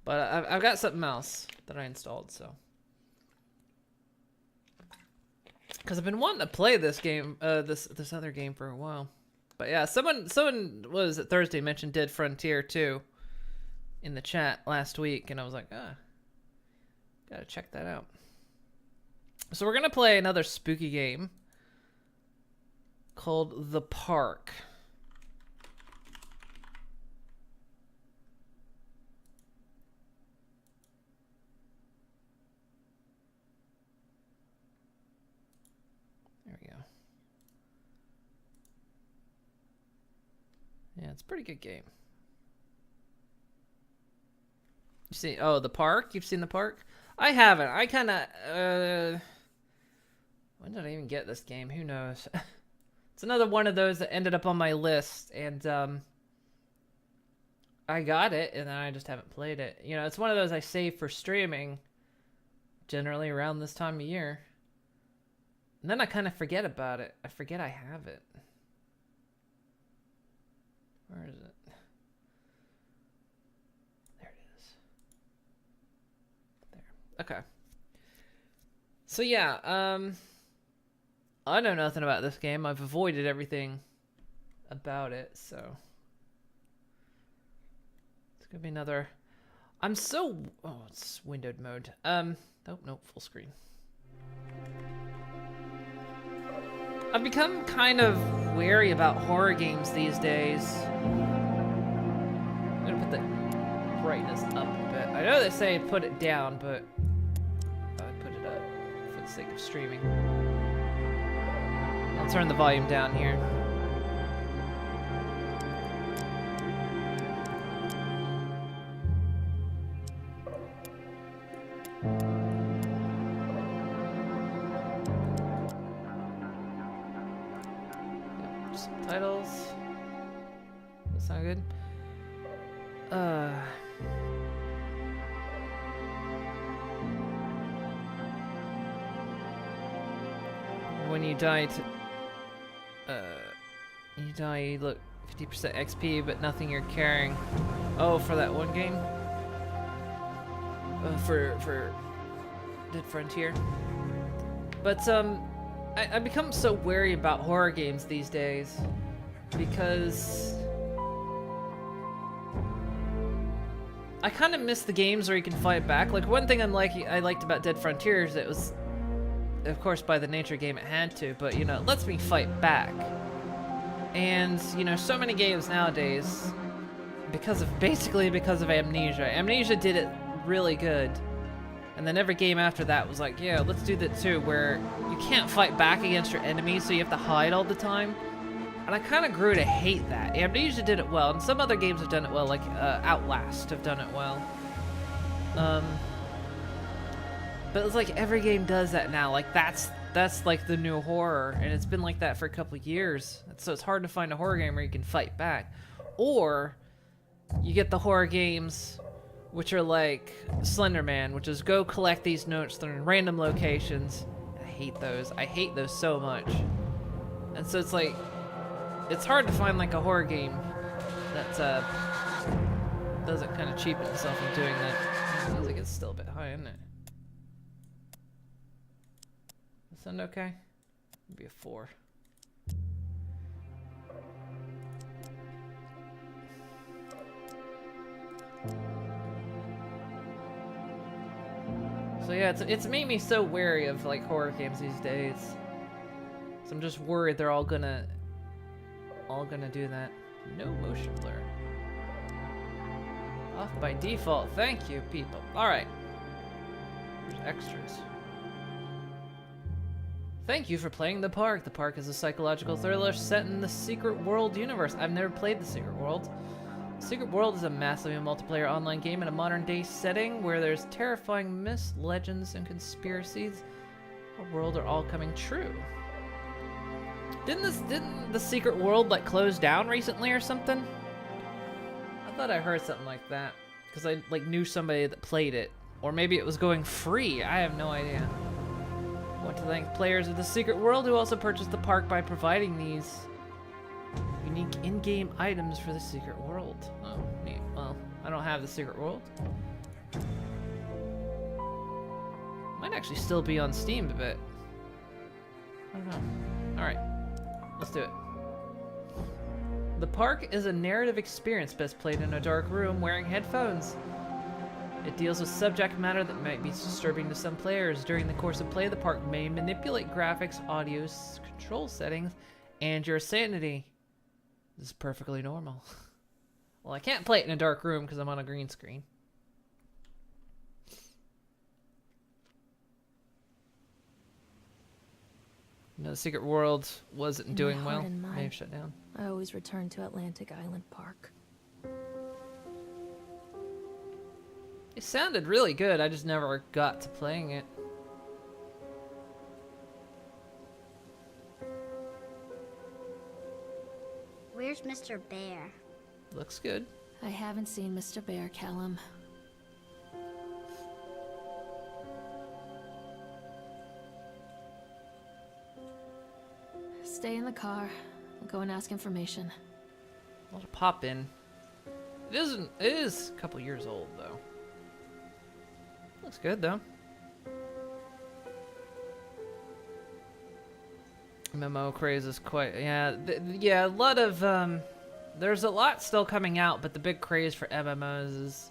But I've got something else that I installed, so. Because I've been wanting to play this game, this other game for a while. But yeah, someone what was it, Thursday mentioned Dead Frontier 2 in the chat last week, and I was like, gotta check that out. So we're gonna play another spooky game called The Park. There we go. Yeah, it's a pretty good game. You see, oh, The Park? You've seen The Park? I haven't. I kind of, when did I even get this game? Who knows? It's another one of those that ended up on my list, and, I got it, and then I just haven't played it. You know, it's one of those I save for streaming, generally around this time of year. And then I kind of forget about it. I forget I have it. Where is it? There it is. There. Okay. So yeah, I know nothing about this game. I've avoided everything about it, so it's gonna be another. I'm so it's windowed mode. Nope, full screen. I've become kind of wary about horror games these days. I'm gonna put the brightness up a bit. I know they say put it down, but I put it up for the sake of streaming. I'll turn the volume down here. Subtitles. That sound good? When you die you look 50% XP, but nothing you're carrying. Oh, for that one game? For Dead Frontier. But, I become so wary about horror games these days because I kind of miss the games where you can fight back. Like, one thing I liked about Dead Frontier is it was, of course, by the nature of the game it had to, but, you know, it lets me fight back. And, you know, so many games nowadays, basically because of Amnesia. Amnesia did it really good. And then every game after that was like, yeah, let's do that too, where you can't fight back against your enemies, so you have to hide all the time. And I kind of grew to hate that. Amnesia did it well, and some other games have done it well, like Outlast have done it well. But it's like every game does that now. Like that's like the new horror, and it's been like that for a couple of years. So it's hard to find a horror game where you can fight back. Or you get the horror games which are like Slender Man, which is go collect these notes. They're in random locations. I hate those. I hate those so much. And so it's like, it's hard to find like a horror game that doesn't kind of cheapen itself in doing that. It sounds like it's still a bit high, isn't it? Does that sound okay? Maybe a 4. So yeah, it's made me so wary of like horror games these days. So I'm just worried they're all gonna do that. No motion blur. Off by default. Thank you, people. All right. There's extras. Thank you for playing The Park. The Park is a psychological thriller set in the Secret World universe. I've never played the Secret World. Secret World is a massively multiplayer online game in a modern-day setting where there's terrifying myths, legends, and conspiracies. Our world are all coming true. Didn't the Secret World like close down recently or something? I thought I heard something like that because I like knew somebody that played it, or maybe it was going free. I have no idea. I want to thank players of the Secret World who also purchased the park by providing these unique in-game items for the Secret World. Oh, neat. Well, I don't have the Secret World. actually still be on Steam a bit. I don't know. Alright, let's do it. The park is a narrative experience best played in a dark room wearing headphones. It deals with subject matter that might be disturbing to some players. During the course of play, the park may manipulate graphics, audio, control settings, and your sanity. This is perfectly normal. Well, I can't play it in a dark room because I'm on a green screen. No, the Secret World wasn't doing well. May have shut down. I always return to Atlantic Island Park. It sounded really good, I just never got to playing it. Where's Mr. Bear? Looks good. I haven't seen Mr. Bear, Callum. Stay in the car. I'll go and ask information. I'll pop in. It is a couple years old, though. Looks good, though. MMO craze is quite... Yeah, yeah, a lot of... there's a lot still coming out, but the big craze for MMOs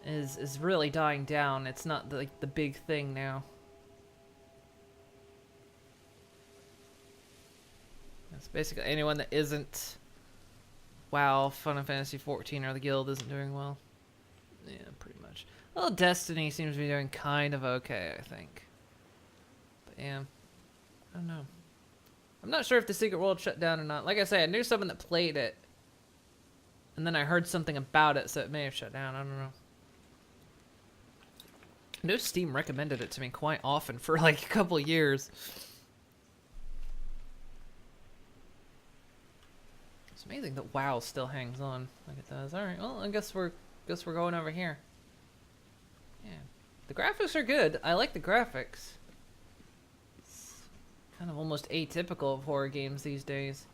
is really dying down. It's not, like, the big thing now. It's basically anyone that isn't WoW, Final Fantasy 14, or the Guild isn't doing well. Yeah, pretty much. Well, Destiny seems to be doing kind of okay, I think. But yeah, I don't know. I'm not sure if the Secret World shut down or not. Like I say, I knew someone that played it, and then I heard something about it, so it may have shut down. I don't know. I know Steam recommended it to me quite often for like a couple years. It's amazing that WoW still hangs on like it does. All right, well, I guess we're going over here. Yeah, the graphics are good. I like the graphics. It's kind of almost atypical of horror games these days.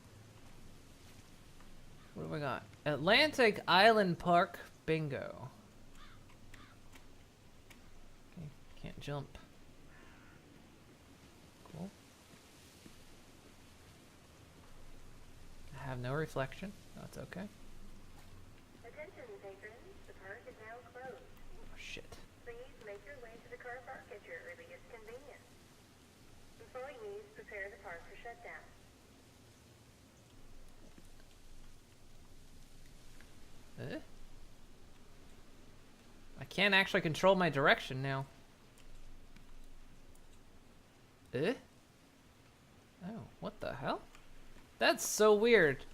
What do we got? Atlantic Island Park Bingo. Okay, can't jump. Cool. I have no reflection. That's okay. Attention patrons, the park is now closed. Oh, shit. Please make your way to the car park at your earliest convenience. Employees prepare the park for shutdown. I can't actually control my direction now. Oh, what the hell? That's so weird.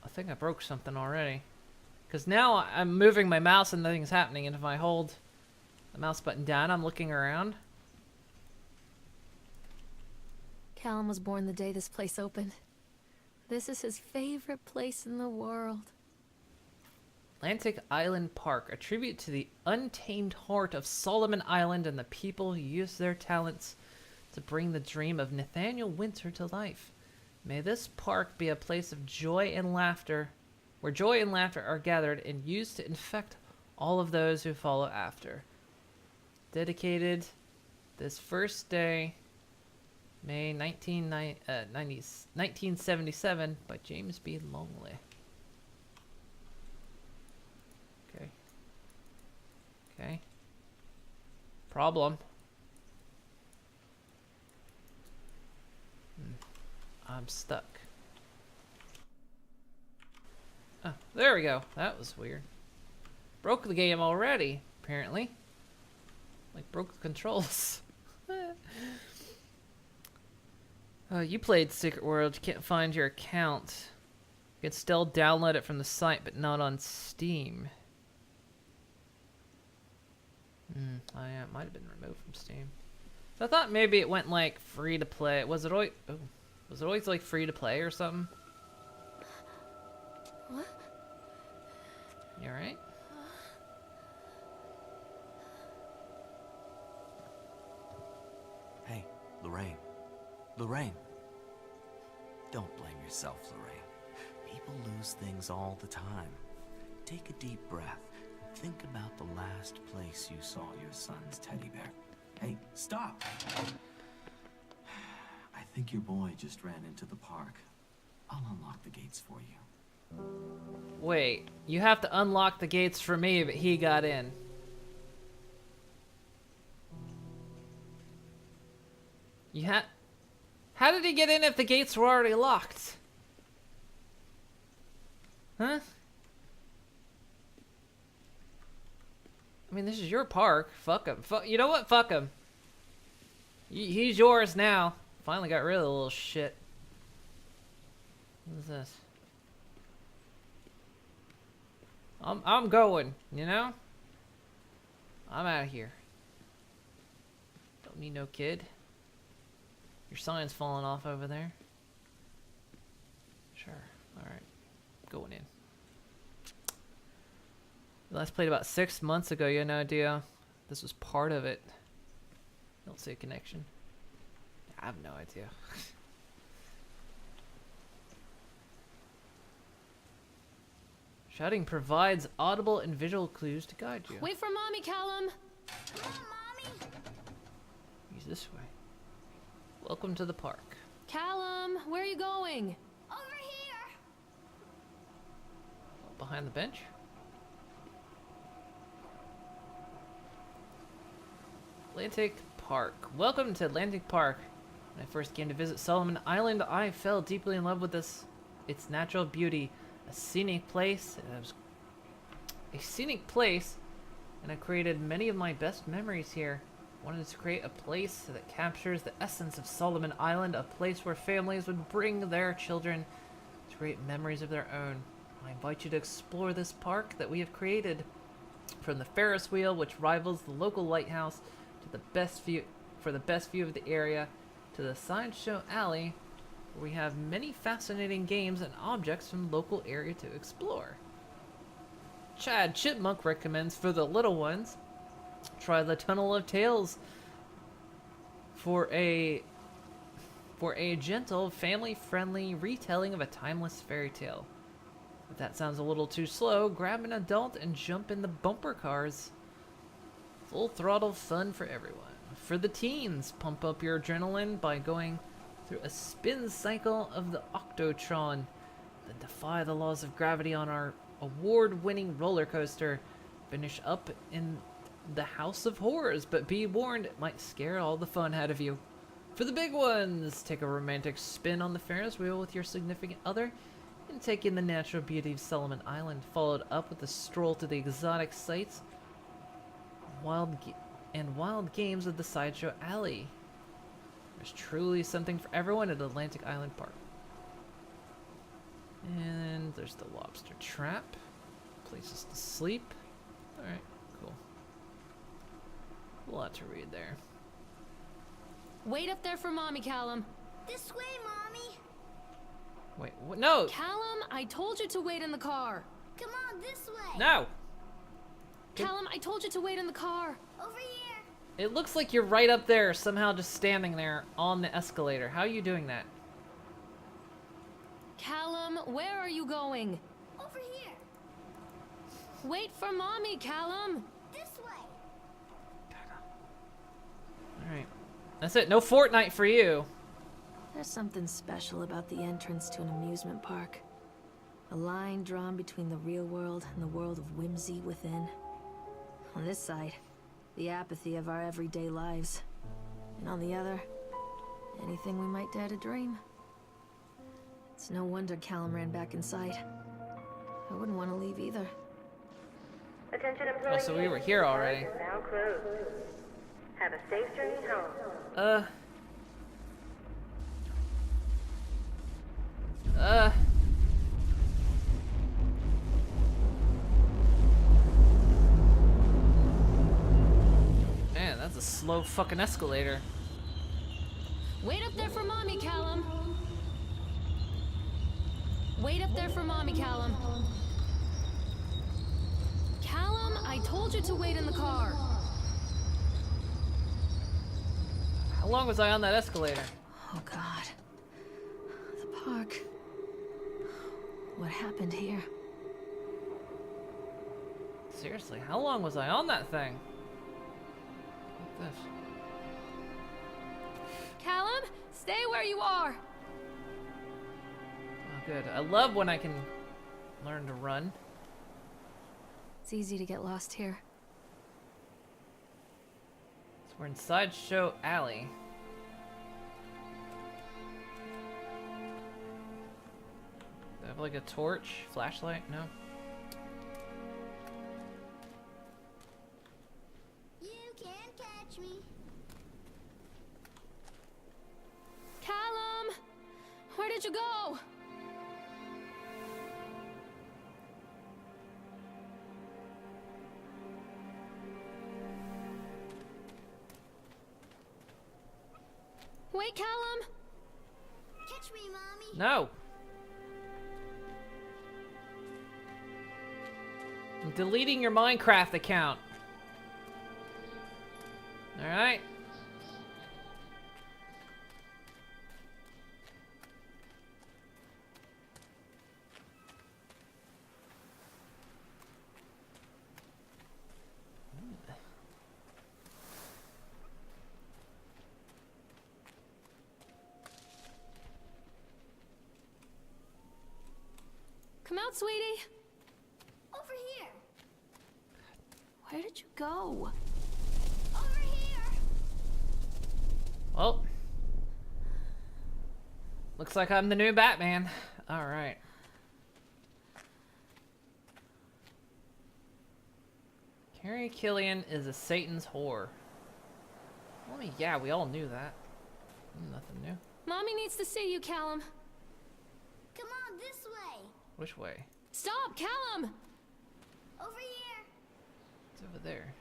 I think I broke something already. Because now I'm moving my mouse and nothing's happening, and if I hold the mouse button down, I'm looking around. Callum was born the day this place opened. This is his favorite place in the world. Atlantic Island Park, a tribute to the untamed heart of Solomon Island and the people who used their talents to bring the dream of Nathaniel Winter to life. May this park be a place of joy and laughter, where joy and laughter are gathered and used to infect all of those who follow after. Dedicated this first day, May 1977, by James B. Longley. Okay. Okay. Problem. I'm stuck. Oh, there we go. That was weird. Broke the game already, apparently. Like, broke the controls. You played Secret World. You can't find your account. You can still download it from the site, but not on Steam. Oh yeah, it might have been removed from Steam. So I thought maybe it went like free to play. Was it always like free to play or something? What? You alright? Hey, Lorraine. Lorraine. Don't blame yourself, Lorraine. People lose things all the time. Take a deep breath and Think about the last place you saw your son's teddy bear. Hey, stop! I think your boy just ran into the park. I'll unlock the gates for you. Wait, you have to unlock the gates for me, but he got in. How did he get in if the gates were already locked? Huh? I mean, this is your park. Fuck him. You know what? Fuck him. He's yours now. Finally got rid of the little shit. What is this? I'm going, you know? I'm out of here. Don't need no kid. Your sign's falling off over there. Sure. Alright. Going in. Last played about 6 months ago. You had no idea this was part of it. Don't see a connection. I have no idea. Shouting provides audible and visual clues to guide you. Wait for Mommy, Callum! Come on, Mommy. He's this way. Welcome to the park. Callum, where are you going? Over here. Behind the bench? Atlantic Park. Welcome to Atlantic Park. When I first came to visit Solomon Island, I fell deeply in love with its natural beauty. A scenic place, and I created many of my best memories here. I wanted to create a place that captures the essence of Solomon Island, a place where families would bring their children to create memories of their own. I invite you to explore this park that we have created. From the Ferris wheel, which rivals the local lighthouse, to the best view of the area, to the sideshow alley, where we have many fascinating games and objects from the local area to explore. Chad Chipmunk recommends for the little ones, try the Tunnel of Tales for a gentle, family-friendly retelling of a timeless fairy tale. If that sounds a little too slow, grab an adult and jump in the bumper cars. Full throttle fun for everyone. For the teens, pump up your adrenaline by going through a spin cycle of the Octotron. Then defy the laws of gravity on our award-winning roller coaster. Finish up in the House of Horrors, but be warned, it might scare all the fun out of you. For the big ones, take a romantic spin on the Ferris wheel with your significant other and take in the natural beauty of Solomon Island, followed up with a stroll to the exotic sights wild games of the Sideshow Alley. There's truly something for everyone at Atlantic Island Park. And there's the lobster trap. Places to sleep. Alright, cool. A lot to read there. Wait up there for Mommy, Callum. This way, Mommy. Wait, what? No! Callum, I told you to wait in the car. Come on, this way. No! Callum, I told you to wait in the car. Over here. It looks like you're right up there, somehow just standing there on the escalator. How are you doing that? Callum, where are you going? Over here. Wait for Mommy, Callum. This way. Alright. That's it. No Fortnite for you. There's something special about the entrance to an amusement park. A line drawn between the real world and the world of whimsy within. On this side, the apathy of our everyday lives. And on the other, anything we might dare to dream. It's no wonder Callum ran back inside. I wouldn't want to leave either. Attention Oh, employees. so we were here already. Park is now closed. Have a safe journey home. Man, that's a slow fucking escalator. Wait up there for Mommy, Callum. Wait up there for Mommy, Callum. Callum, I told you to wait in the car. How long was I on that escalator? Oh God. The park. What happened here? Seriously, how long was I on that thing? Like this. Callum, stay where you are. Oh, good. I love when I can learn to run. It's easy to get lost here. So we're in Sideshow Alley. Do I have like a torch? Flashlight? No? You can't catch me. Callum, where did you go? Wait, Callum. Catch me, Mommy. No! I'm deleting your Minecraft account. Alright. Come out, sweetie. Over here. Where did you go? Over here. Well. Looks like I'm the new Batman. Alright. Carrie Killian is a Satan's whore. Well, I mean, yeah, we all knew that. Nothing new. Mommy needs to see you, Callum. Come on, this way. Which way? Stop, Callum! Over here. It's over there.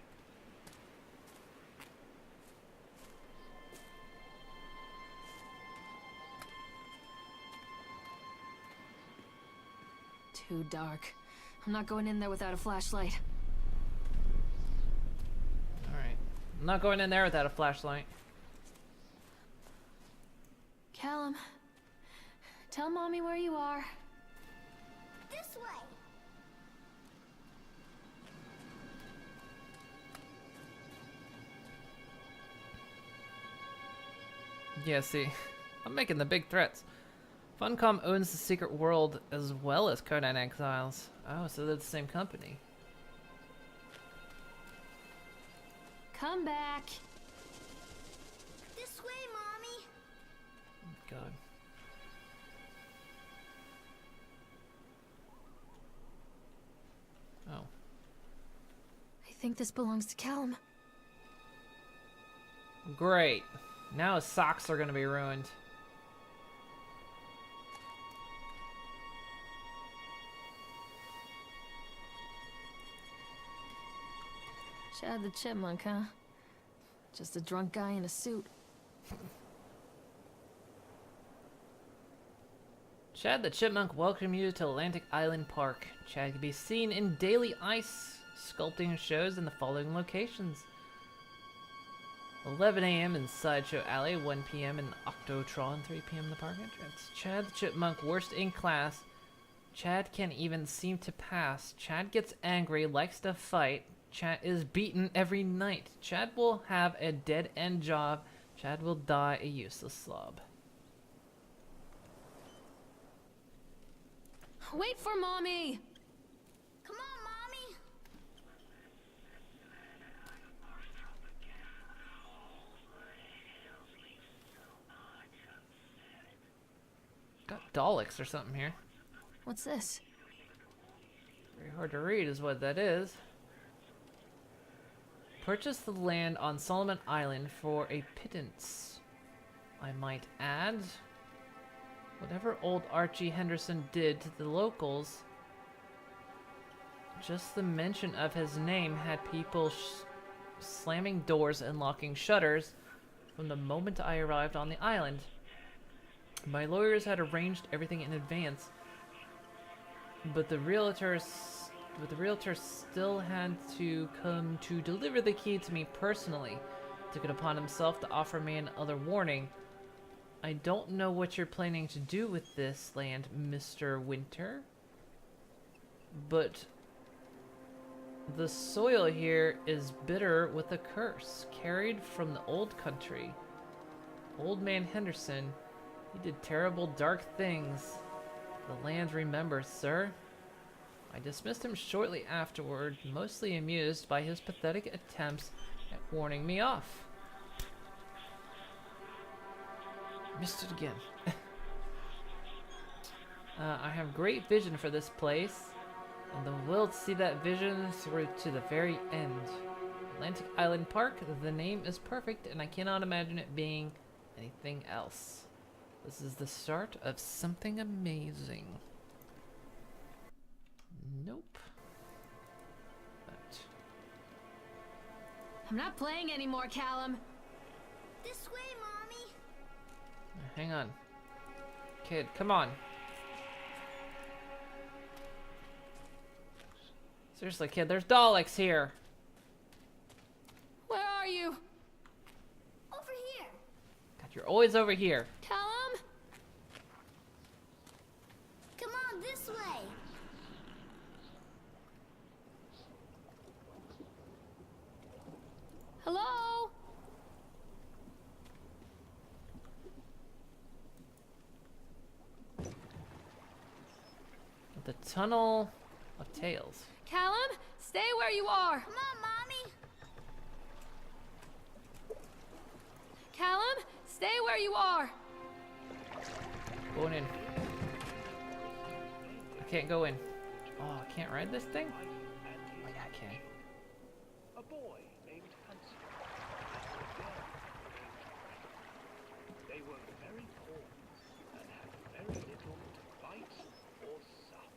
Too dark. I'm not going in there without a flashlight. Alright. I'm not going in there without a flashlight. Callum, tell Mommy where you are. This way. Yeah, see, I'm making the big threats. Funcom owns the Secret World as well as Conan Exiles. Oh, so they're the same company. Come back. This way, Mommy. God. Oh. I think this belongs to Callum. Great. Now his socks are gonna be ruined. Chad the Chipmunk, huh? Just a drunk guy in a suit. Chad the Chipmunk welcome you to Atlantic Island Park. Chad can be seen in daily ice sculpting shows in the following locations. 11 a.m. in Sideshow Alley, 1 p.m. in Octotron, 3 p.m. in the park entrance. Chad the Chipmunk, worst in class. Chad can't even seem to pass. Chad gets angry, likes to fight. Chad is beaten every night. Chad will have a dead-end job. Chad will die a useless slob. Wait for Mommy! Come on, Mommy. Got Daleks or something here. What's this? Very hard to read is what that is. Purchase the land on Solomon Island for a pittance. I might add, whatever old Archie Henderson did to the locals, just the mention of his name had people slamming doors and locking shutters from the moment I arrived on the island. My lawyers had arranged everything in advance, but the realtor still had to come to deliver the key to me personally. Took it upon himself to offer me another warning. I don't know what you're planning to do with this land, Mr. Winter, but The soil here is bitter with a curse, carried from the old country. Old man Henderson, he did terrible dark things. The land remembers, sir. I dismissed him shortly afterward, mostly amused by his pathetic attempts at warning me off. Missed it again. I have great vision for this place, and the will to see that vision through to the very end. Atlantic Island Park, the name is perfect, and I cannot imagine it being anything else. This is the start of something amazing. Nope. But I'm not playing anymore, Callum. This way, Mommy. hang on. Kid, come on. Seriously, kid, there's Daleks here. Where are you? Over here. God, you're always over here. Callum? Come on, this way. Hello? The Tunnel of Tales. Callum, stay where you are. Come on, Mommy. Callum, stay where you are. Going in. I can't go in. Oh, I can't ride this thing? Oh, yeah, I can. A boy named Hansel. They were very poor and had very little to bite or sup.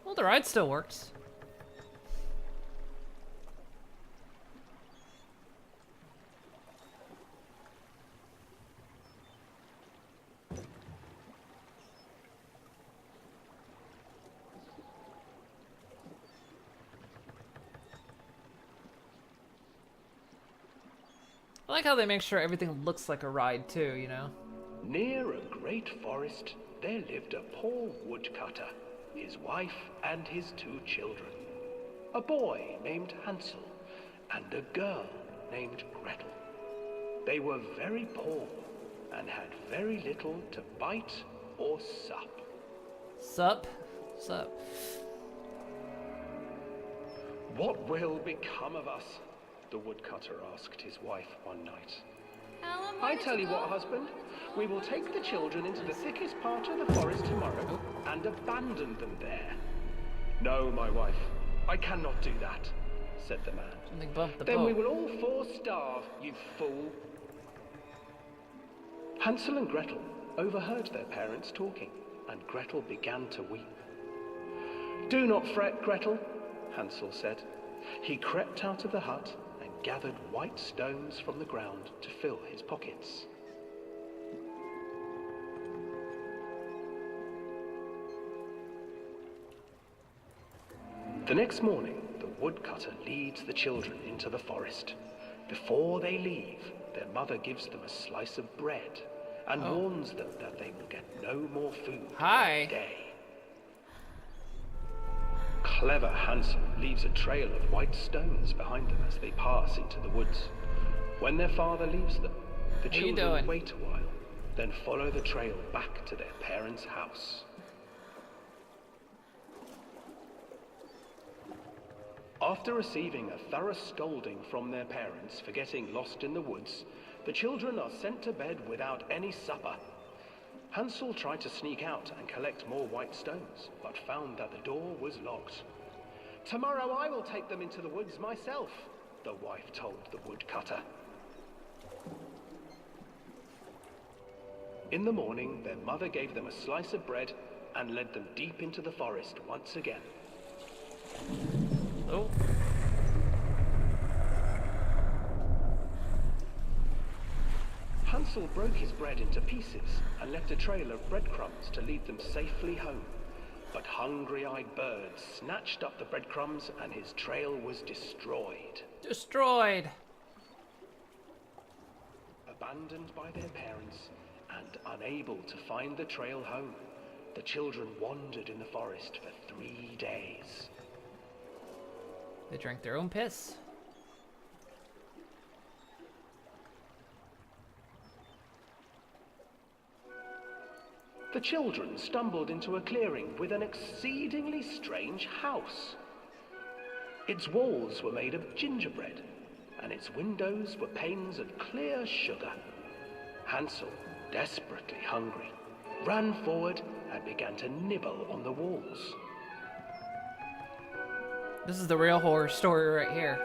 Well, the ride still works. I like how they make sure everything looks like a ride too, you know? Near a great forest, there lived a poor woodcutter, his wife and his 2 children. A boy named Hansel and a girl named Gretel. They were very poor and had very little to bite or sup. Sup? Sup? What will become of us? The woodcutter asked his wife one night. Callum, where I did tell you go? what, husband, we will take the children into the thickest part of the forest tomorrow and abandon them there. No, my wife, I cannot do that, said the man. Something bumped the Then boat. we will all 4 starve, you fool. Hansel and Gretel overheard their parents talking, and Gretel began to weep. Do not fret, Gretel, Hansel said. He crept out of the hut and gathered white stones from the ground to fill his pockets. The next morning, the woodcutter leads the children into the forest. Before they leave, their mother gives them a slice of bread and warns them that they will get no more food Hi. that day. Clever Hansel leaves a trail of white stones behind them as they pass into the woods. When their father leaves them, the What are you children doing? wait a while, then follow the trail back to their parents' house. After receiving a thorough scolding from their parents for getting lost in the woods, the children are sent to bed without any supper. Hansel tried to sneak out and collect more white stones, but found that the door was locked. Tomorrow I will take them into the woods myself, the wife told the woodcutter. In the morning, their mother gave them a slice of bread and led them deep into the forest once again. Oh. Hansel broke his bread into pieces and left a trail of breadcrumbs to lead them safely home. But hungry-eyed birds snatched up the breadcrumbs and his trail was destroyed. Destroyed. Abandoned by their parents and unable to find the trail home, The children wandered in the forest for 3 days. They drank their own piss. The children stumbled into a clearing with an exceedingly strange house. Its walls were made of gingerbread, and its windows were panes of clear sugar. Hansel, desperately hungry, ran forward and began to nibble on the walls. This is the real horror story right here.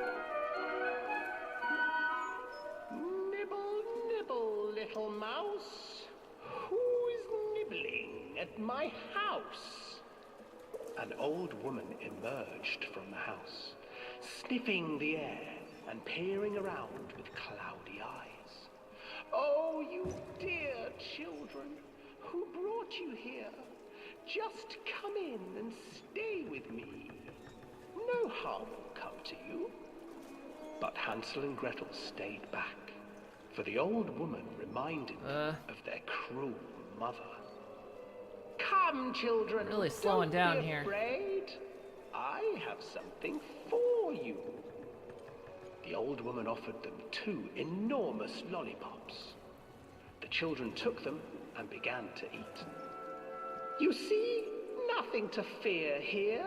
Nibble, nibble, little mouse. Who is nibbling at my house? An old woman emerged from the house, sniffing the air and peering around with cloudy eyes. Oh, you dear children, who brought you here? Just come in and stay with me. No harm will come to you. But Hansel and Gretel stayed back, for the old woman reminded them of their cruel mother. Come, children, Really slowing don't down be here. afraid. I have something for you. The old woman offered them 2 enormous lollipops. The children took them and began to eat. You see, nothing to fear here.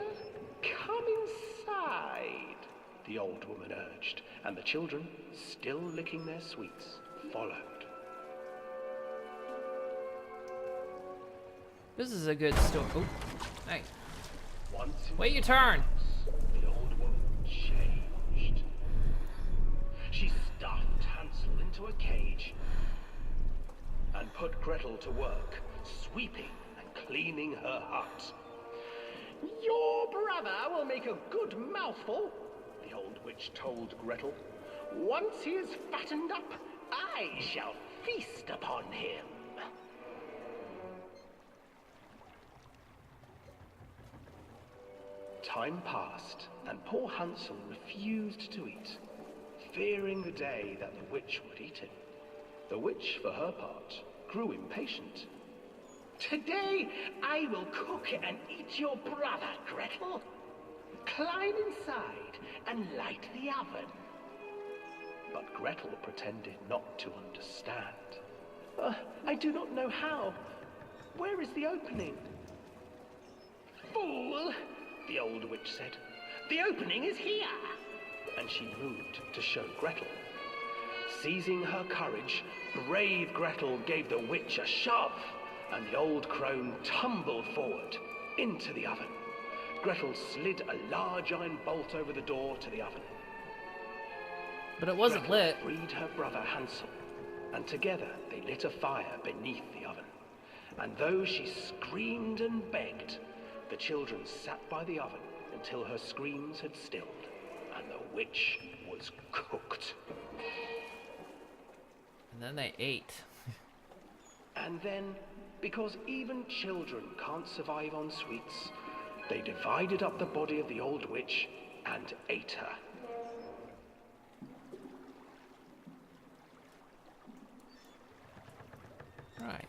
Come inside, the old woman urged, and the children, still licking their sweets, followed. This is a good story. Oh, hey. Once in Wait your turn. the old woman changed. She stuffed Hansel into a cage and put Gretel to work, sweeping and cleaning her hut. Your brother will make a good mouthful, the old witch told Gretel. Once he is fattened up, I shall feast upon him. Time passed, and poor Hansel refused to eat, fearing the day that the witch would eat him. The witch, for her part, grew impatient. Today I will cook and eat your brother, Gretel. Climb inside and light the oven. But Gretel pretended not to understand. I do not know how. Where is the opening? Fool, the old witch said. The opening is here. And she moved to show Gretel. Seizing her courage, brave Gretel gave the witch a shove, and the old crone tumbled forward into the oven. Gretel slid a large iron bolt over the door to the oven. But it wasn't Gretel lit. freed her brother Hansel, and together they lit a fire beneath the oven. And though she screamed and begged, the children sat by the oven until her screams had stilled, and the witch was cooked. And then they ate. And then, because even children can't survive on sweets, they divided up the body of the old witch and ate her. Right.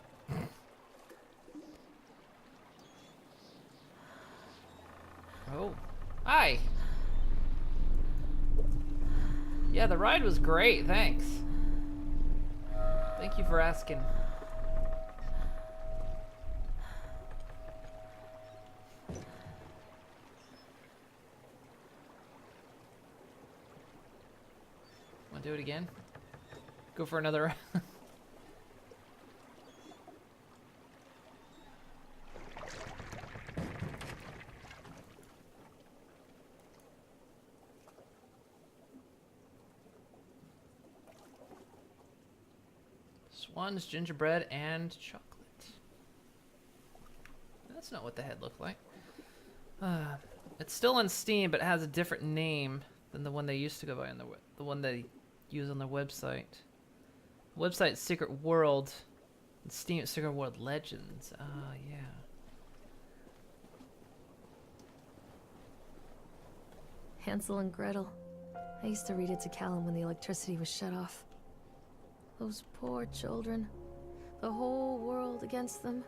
Oh. Hi! Yeah, the ride was great, thanks. Thank you for asking. Wanna do it again? Go for another. Swans, gingerbread, and chocolate. That's not what the head looked like. It's still on Steam, but it has a different name than the one they used to go by on the one they use on their website. Website Secret World, and Steam Secret World Legends. Ah, yeah. Hansel and Gretel. I used to read it to Callum when the electricity was shut off. Those poor children. The whole world against them.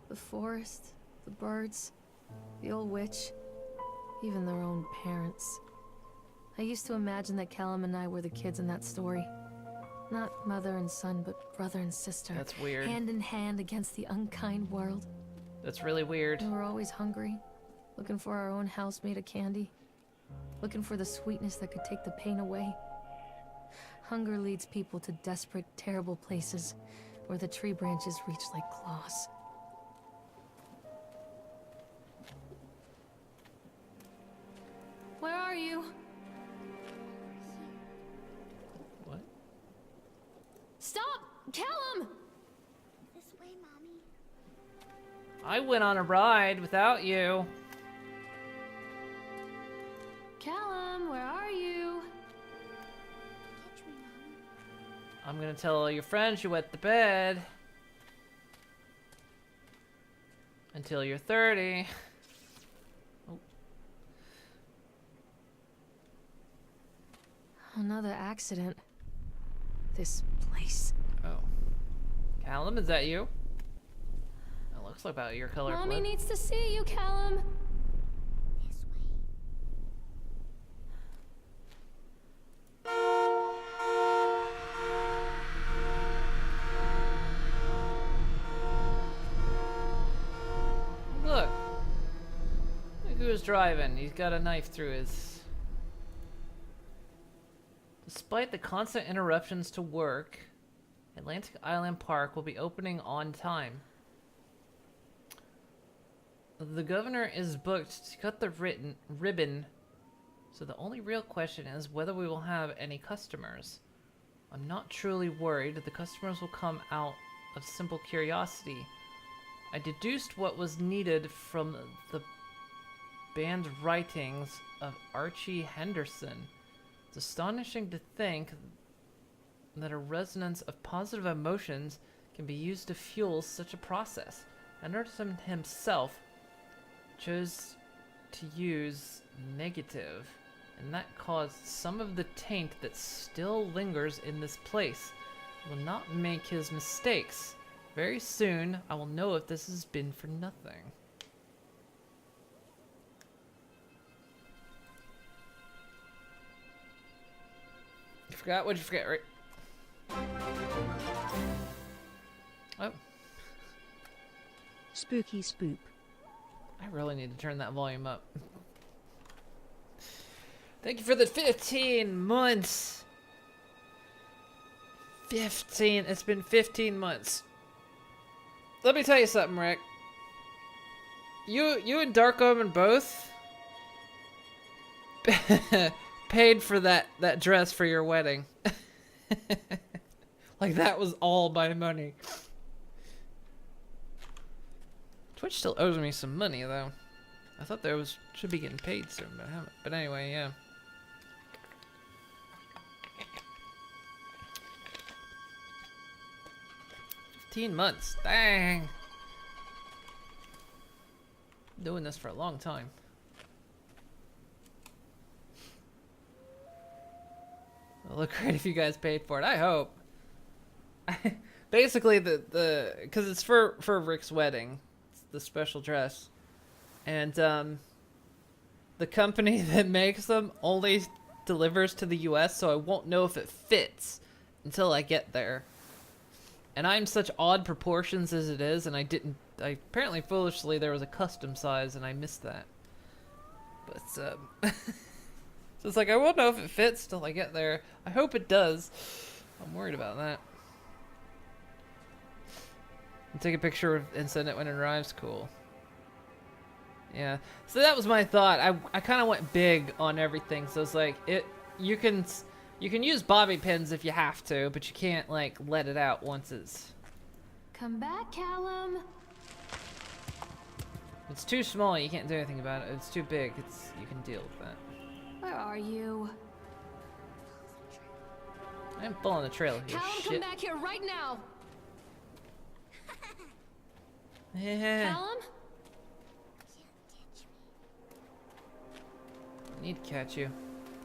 The forest, the birds, the old witch, even their own parents. I used to imagine that Callum and I were the kids in that story. Not mother and son, but brother and sister. That's weird. Hand in hand against the unkind world. That's really weird. We were always hungry, looking for our own house made of candy. Looking for the sweetness that could take the pain away. Hunger leads people to desperate, terrible places where the tree branches reach like claws. Where are you? What? Stop! Callum! This way, Mommy. I went on a ride without you. Callum, where are you? Catch me, Mommy. I'm gonna tell all your friends you wet the bed. Until you're 30. Oh. Another accident. This place. Oh. Callum, is that you? It looks like about your color. Mommy blood. needs to see you, Callum. This way. Look. Look who's driving. He's got a knife through his... Despite the constant interruptions to work, Atlantic Island Park will be opening on time. The governor is booked to cut the ribbon, so the only real question is whether we will have any customers. I'm not truly worried. The customers will come out of simple curiosity. I deduced what was needed from the banned writings of Archie Henderson. It's astonishing to think that a resonance of positive emotions can be used to fuel such a process. Henderson himself chose to use negative, and that caused some of the taint that still lingers in this place. He will not make his mistakes. Very soon, I will know if this has been for nothing. You forgot? What'd you forget, right? Oh. Spooky spoop. I really need to turn that volume up. Thank you for the 15 months. 15. It's been 15 months. Let me tell you something, Rick. You and Dark Omen both paid for that dress for your wedding. Like that was all my money. Twitch still owes me some money though. I thought there should be getting paid soon, but I haven't. But anyway, yeah. $15 months. Dang. Doing this for a long time. It'll look great if you guys paid for it. I hope. Basically, because it's for Rick's wedding, it's the special dress, and the company that makes them only delivers to the U.S., so I won't know if it fits until I get there. And I'm such odd proportions as it is, and I apparently foolishly there was a custom size and I missed that. But so it's like I won't know if it fits till I get there. I hope it does. I'm worried about that. And take a picture and send it when it arrives. Cool. Yeah. So that was my thought. I kind of went big on everything. So it's like you can use bobby pins if you have to, but you can't like let it out once it's. Come back, Callum. It's too small. You can't do anything about it. It's too big. You can deal with that. Where are you? I'm following the trail here. Callum, come Shit. back here right now. Yeah. Callum? I need to catch you.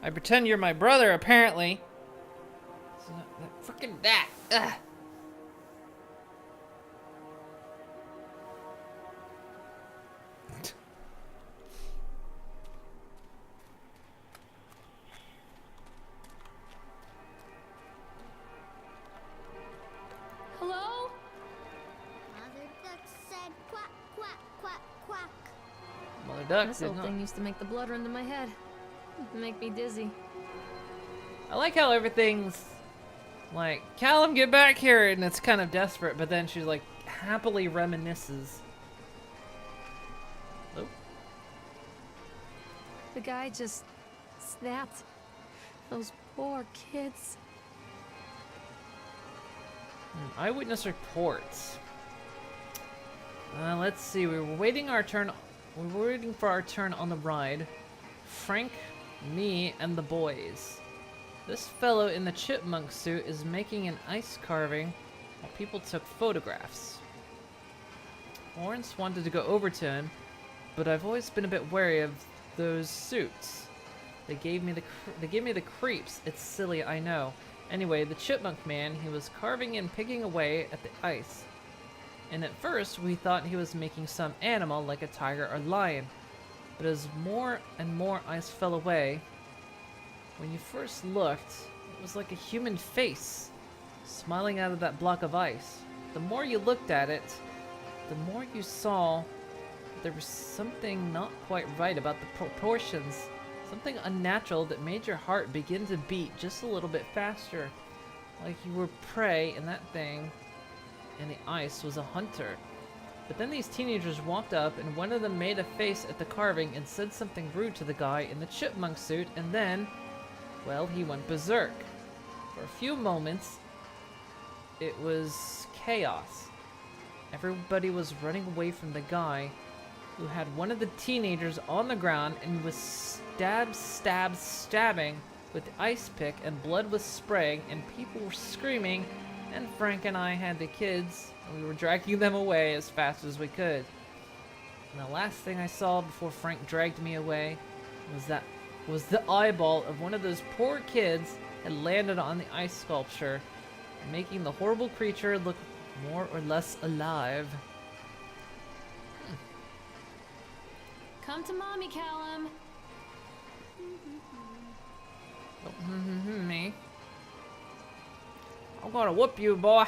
I pretend you're my brother, apparently. It's not that frickin' that. Ugh. duck This did old not. thing used to make the blood run to my head. Make me dizzy. I like how everything's like, Callum, get back here, and it's kind of desperate, but then she like happily reminisces. Oh, The guy just snapped. Those poor kids. eyewitness reports. Let's see. We were waiting our turn. We were waiting for our turn on the ride. Frank, me, and the boys. This fellow in the chipmunk suit is making an ice carving while people took photographs. Lawrence wanted to go over to him, but I've always been a bit wary of those suits. They gave me the creeps. It's silly, I know. Anyway, the chipmunk man, he was carving and picking away at the ice. And at first, we thought he was making some animal like a tiger or lion. But as more and more ice fell away, when you first looked, it was like a human face, smiling out of that block of ice. The more you looked at it, the more you saw there was something not quite right about the proportions. Something unnatural that made your heart begin to beat just a little bit faster. Like you were prey and that thing and the ice was a hunter. But then these teenagers walked up and one of them made a face at the carving and said something rude to the guy in the chipmunk suit, and then, well, he went berserk. For a few moments, it was chaos. Everybody was running away from the guy who had one of the teenagers on the ground and was stabbing with the ice pick, and blood was spraying and people were screaming, and Frank and I had the kids and we were dragging them away as fast as we could. And the last thing I saw before Frank dragged me away was the eyeball of one of those poor kids had landed on the ice sculpture, making the horrible creature look more or less alive. Come to mommy, Callum. Me. I'm gonna whoop you, boy.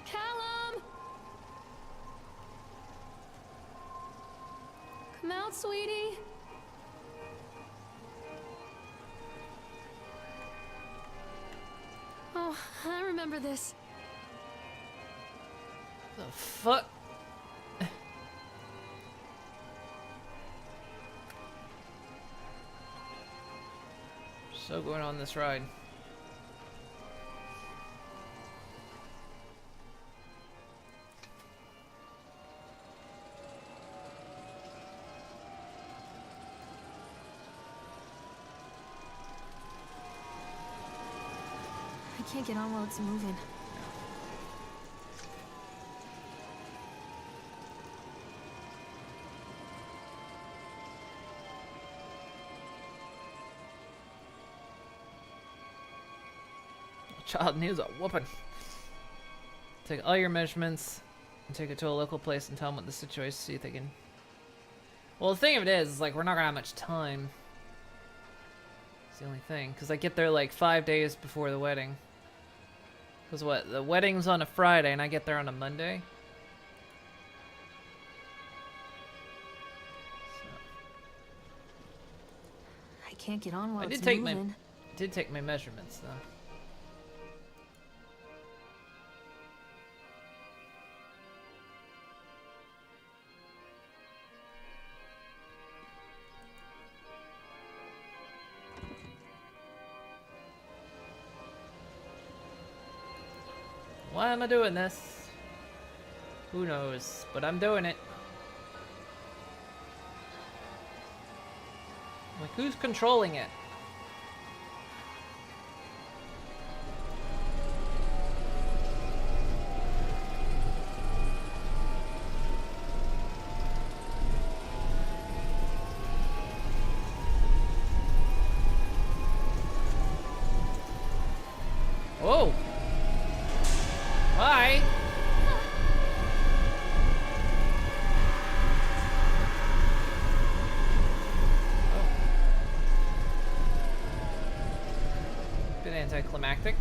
Callum! Come out, sweetie. Oh, I remember this. The fuck? So going on this ride. I can't get on while it's moving. Child needs a whooping. Take all your measurements and take it to a local place and tell them what the situation is, see if they can. Well, the thing of it is like, we're not gonna have much time. It's the only thing. Because I get there like 5 days before the wedding. Because what? The wedding's on a Friday and I get there on a Monday. So. I can't get on while I it's did moving. take my measurements though. Why am I doing this? Who knows? But I'm doing it. Like, who's controlling it? Whoa! Bye! Oh. Bit anticlimactic.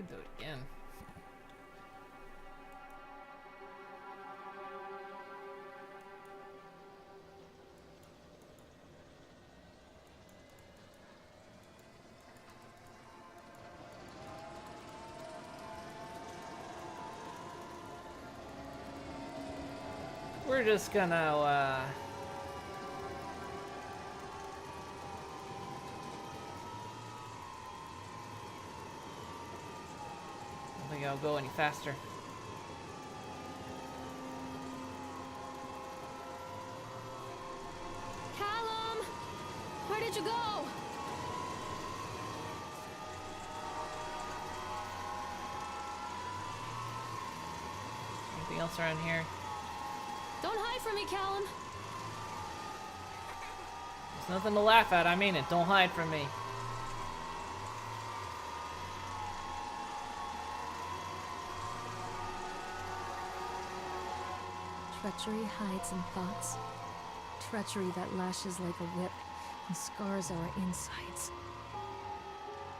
could do it again. We're just gonna, I don't think I'll go any faster. Callum! Where did you go? Anything else around here? Don't hide from me, Callum. There's nothing to laugh at, I mean it. Don't hide from me. Treachery hides in thoughts. Treachery that lashes like a whip and scars our insides.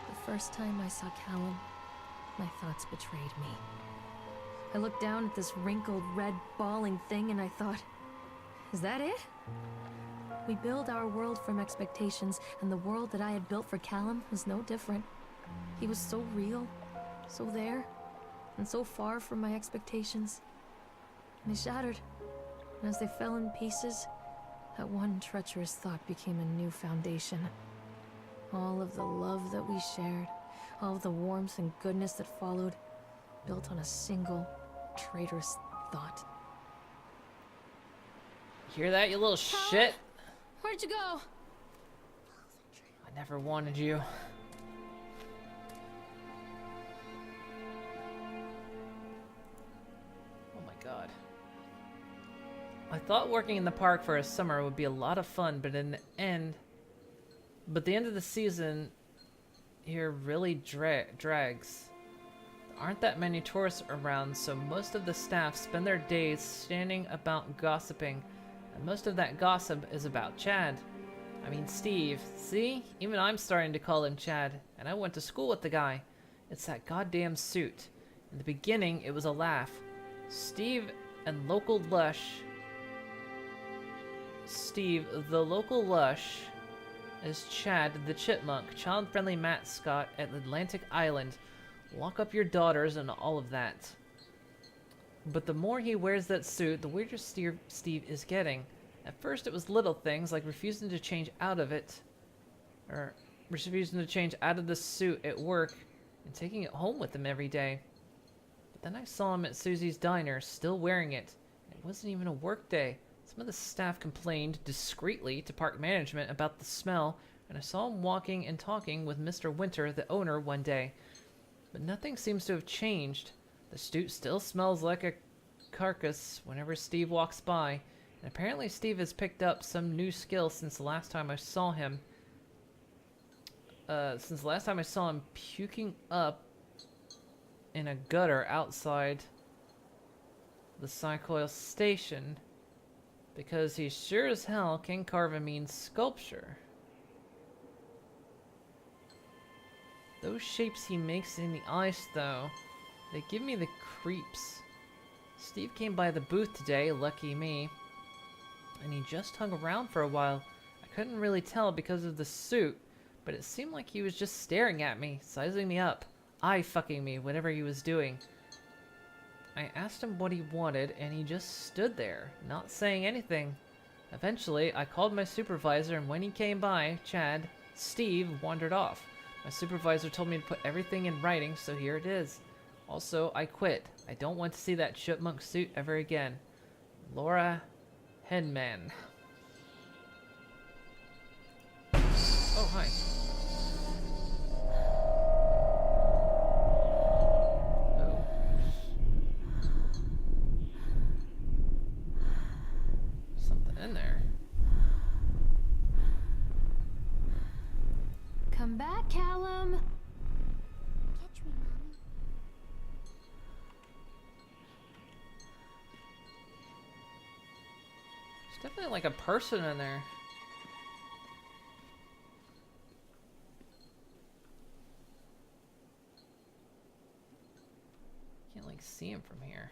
The first time I saw Callum, my thoughts betrayed me. I looked down at this wrinkled, red, bawling thing and I thought, is that it? We build our world from expectations, and the world that I had built for Callum was no different. He was so real, so there, and so far from my expectations. And they shattered, and as they fell in pieces, that one treacherous thought became a new foundation. All of the love that we shared, all of the warmth and goodness that followed, built on a single, traitorous thought. Hear that, you little shit? Where'd you go? I never wanted you. Oh my god. I thought working in the park for a summer would be a lot of fun, but in the end of the season here really drags. There aren't that many tourists around, so most of the staff spend their days standing about gossiping, and most of that gossip is about Chad. I mean Steve. See? Even I'm starting to call him Chad, and I went to school with the guy. It's that goddamn suit. In the beginning, it was a laugh. Steve, the local lush, is Chad the Chipmunk, child-friendly mascot at Atlantic Island. Lock up your daughters and all of that. But the more he wears that suit, the weirder Steve is getting. At first it was little things like refusing to change out of the suit at work and taking it home with him every day. But then I saw him at Susie's diner, still wearing it. It wasn't even a work day. Some of the staff complained discreetly to park management about the smell, and I saw him walking and talking with Mr. Winter, the owner, one day. But nothing seems to have changed. The suit still smells like a carcass whenever Steve walks by, and apparently Steve has picked up some new skill since the last time I saw him. Puking up in a gutter outside the Psychoil station, because he sure as hell can carve a mean sculpture. Those shapes he makes in the ice, though, they give me the creeps. Steve came by the booth today, lucky me, and he just hung around for a while. I couldn't really tell because of the suit, but it seemed like he was just staring at me, sizing me up, eye-fucking me, whatever he was doing. I asked him what he wanted, and he just stood there, not saying anything. Eventually, I called my supervisor, and when he came by, Steve wandered off. My supervisor told me to put everything in writing, so here it is. Also, I quit. I don't want to see that chipmunk suit ever again. Laura Henman. Oh, hi. Oh. Something in there. Come back, Callum. Catch me, Mommy. There's definitely like a person in there. like see him from here.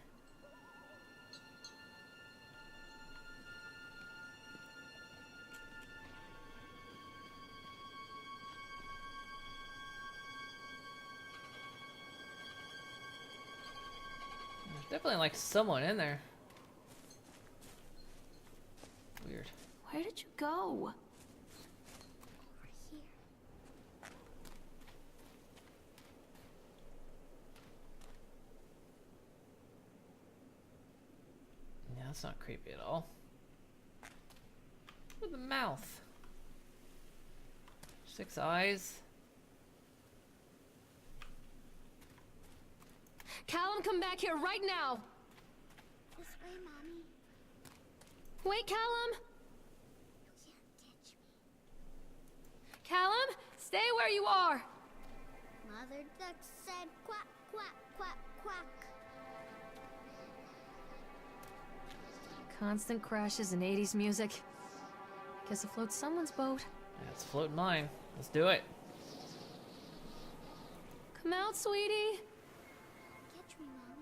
There's definitely like someone in there. Weird. Where did you go? Over here. Yeah, that's not creepy at all. With the mouth. 6 eyes. Callum, come back here right now! This way, Mommy. Wait, Callum! You can't touch me. Callum, stay where you are! Mother Duck said quack, quack, quack, quack. Constant crashes and 80s music. Guess it floats someone's boat. Yeah, it's floating mine. Let's do it. Come out, sweetie! Catch me, Mommy.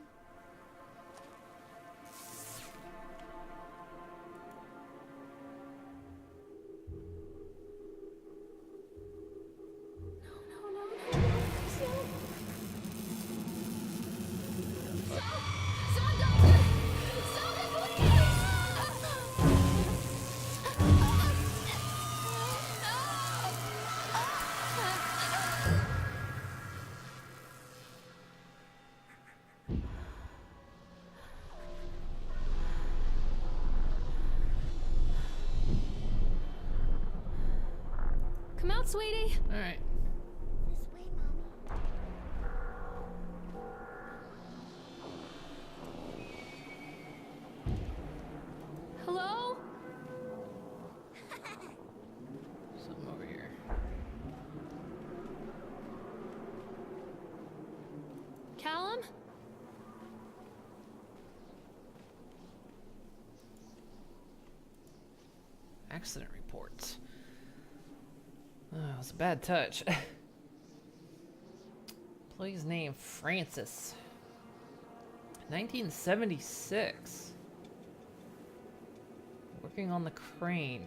Come out, sweetie! Alright. This way, Mommy. Hello? Something over here. Callum? Accident reports. Oh, it was a bad touch. Employee's name, Francis. 1976. Working on the crane.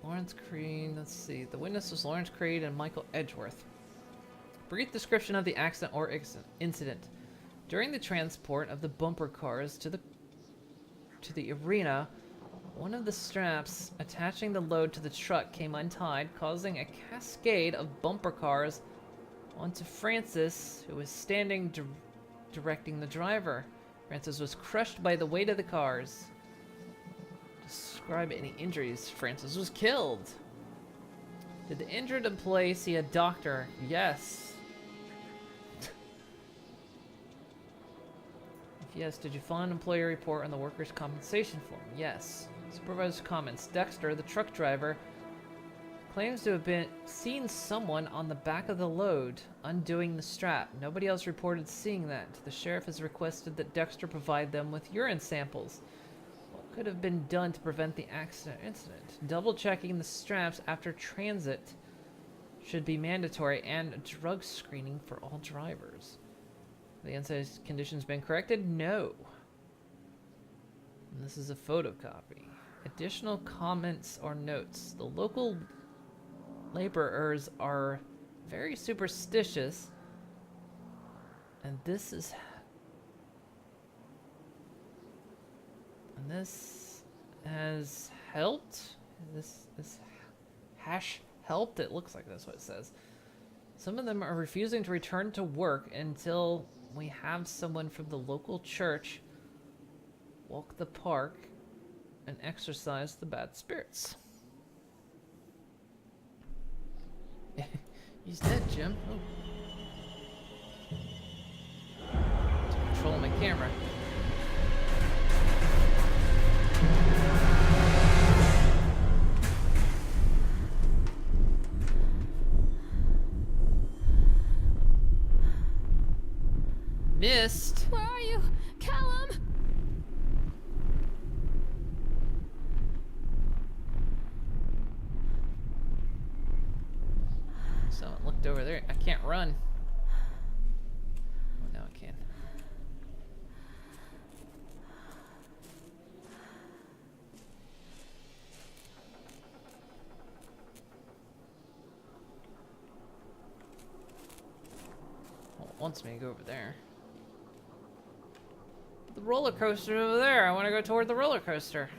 Lawrence Creed, let's see. The witness was Lawrence Creed and Michael Edgeworth. Brief description of the accident or incident. During the transport of the bumper cars to the arena, one of the straps attaching the load to the truck came untied, causing a cascade of bumper cars onto Francis, who was standing directing the driver. Francis was crushed by the weight of the cars. Describe any injuries. Francis was killed. Did the injured employee see a doctor? Yes. If yes, did you file an employee report on the workers' compensation form? Yes. Supervisor's comments. Dexter, the truck driver, claims to have seen someone on the back of the load undoing the strap. Nobody else reported seeing that. The sheriff has requested that Dexter provide them with urine samples. What could have been done to prevent the incident? Double checking the straps after transit should be mandatory, and drug screening for all drivers. Have the unsafe conditions been corrected? No. And this is a photocopy. Additional comments or notes. The local laborers are very superstitious, and this has helped. This hash helped. It looks like that's what it says. Some of them are refusing to return to work until we have someone from the local church walk the park and exorcise the bad spirits. He's dead, Jim. Oh. Controlling my camera. Missed. Where are you? Callum! Someone looked over there. I can't run. Oh, now I can. wants me to go over there. The roller coaster over there. I want to go toward the roller coaster.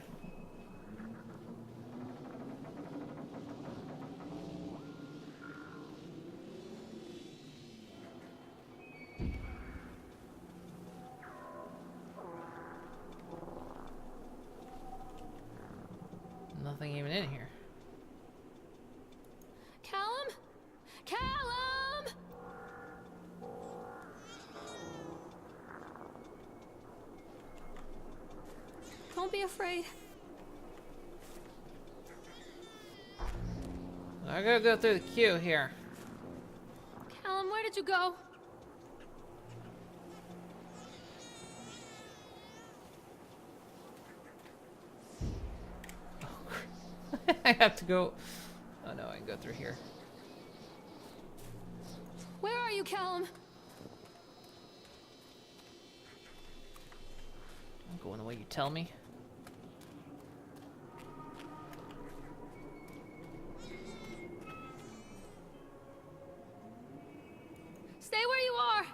Nothing even in here. Callum? Callum! Don't be afraid. I gotta go through the queue here. Callum, where did you go? I have to go. Oh no, I can go through here. Where are you, Callum? I'm going the way you tell me. Stay where you are.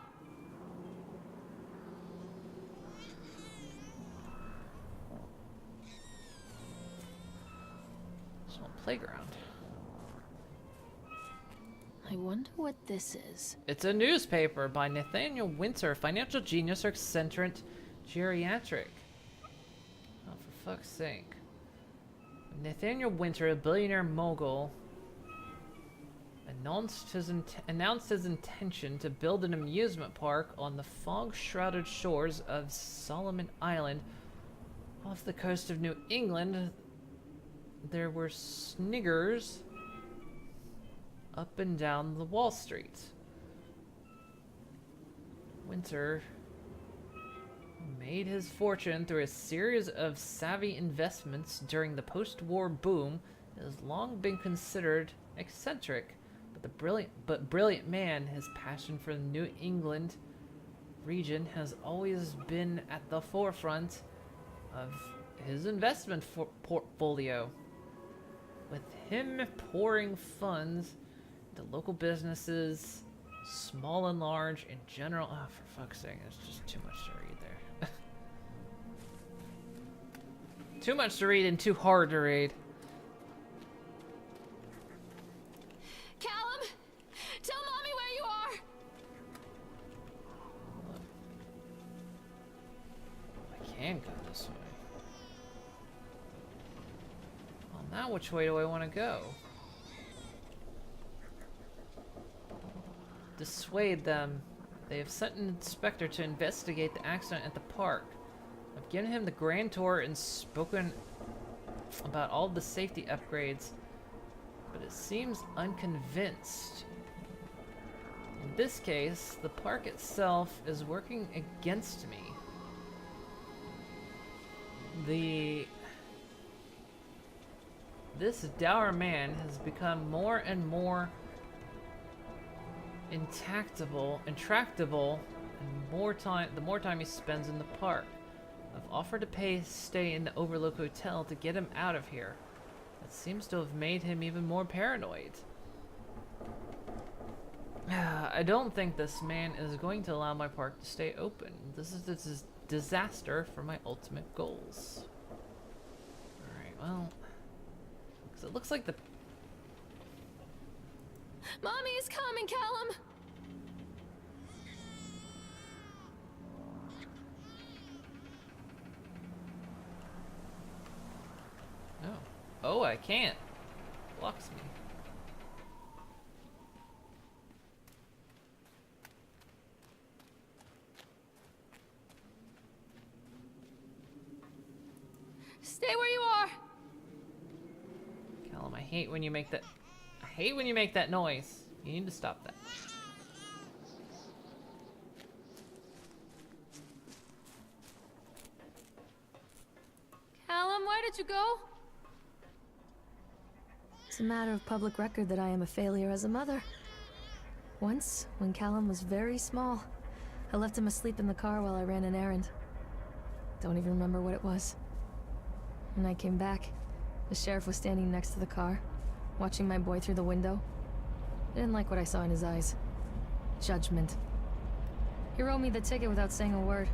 Small playground. I wonder what this is. It's a newspaper by Nathaniel Winter, financial genius or eccentric geriatric. Oh, for fuck's sake. Nathaniel Winter, a billionaire mogul, announced his intention to build an amusement park on the fog-shrouded shores of Solomon Island off the coast of New England. There were sniggers up and down the Wall Street. Winter made his fortune through a series of savvy investments during the post-war boom and has long been considered eccentric, but brilliant man. His passion for the New England region has always been at the forefront of his investment portfolio, with him pouring funds into local businesses, small and large, in general. Oh, for fuck's sake, there's just too much to read there. Too much to read and too hard to read. Callum, tell Mommy where you are. I can go this way. Well, now which way do I want to go? Dissuade them. They have sent an inspector to investigate the accident at the park. I've given him the grand tour and spoken about all the safety upgrades, but it seems unconvinced. In this case, the park itself is working against me. This dour man has become more and more intractable, and the more time he spends in the park. I've offered to stay in the Overlook Hotel to get him out of here. It seems to have made him even more paranoid. I don't think this man is going to allow my park to stay open. This is a disaster for my ultimate goals. Alright, well, because it looks like the... Mommy is coming, Callum. Oh. Oh, I can't. Blocks me. Stay where you are. Callum, I hate when you make that... I hate when you make that noise. You need to stop that. Callum, where did you go? It's a matter of public record that I am a failure as a mother. Once, when Callum was very small, I left him asleep in the car while I ran an errand. Don't even remember what it was. When I came back, the sheriff was standing next to the car, watching my boy through the window. I didn't like what I saw in his eyes. Judgment. He wrote me the ticket without saying a word.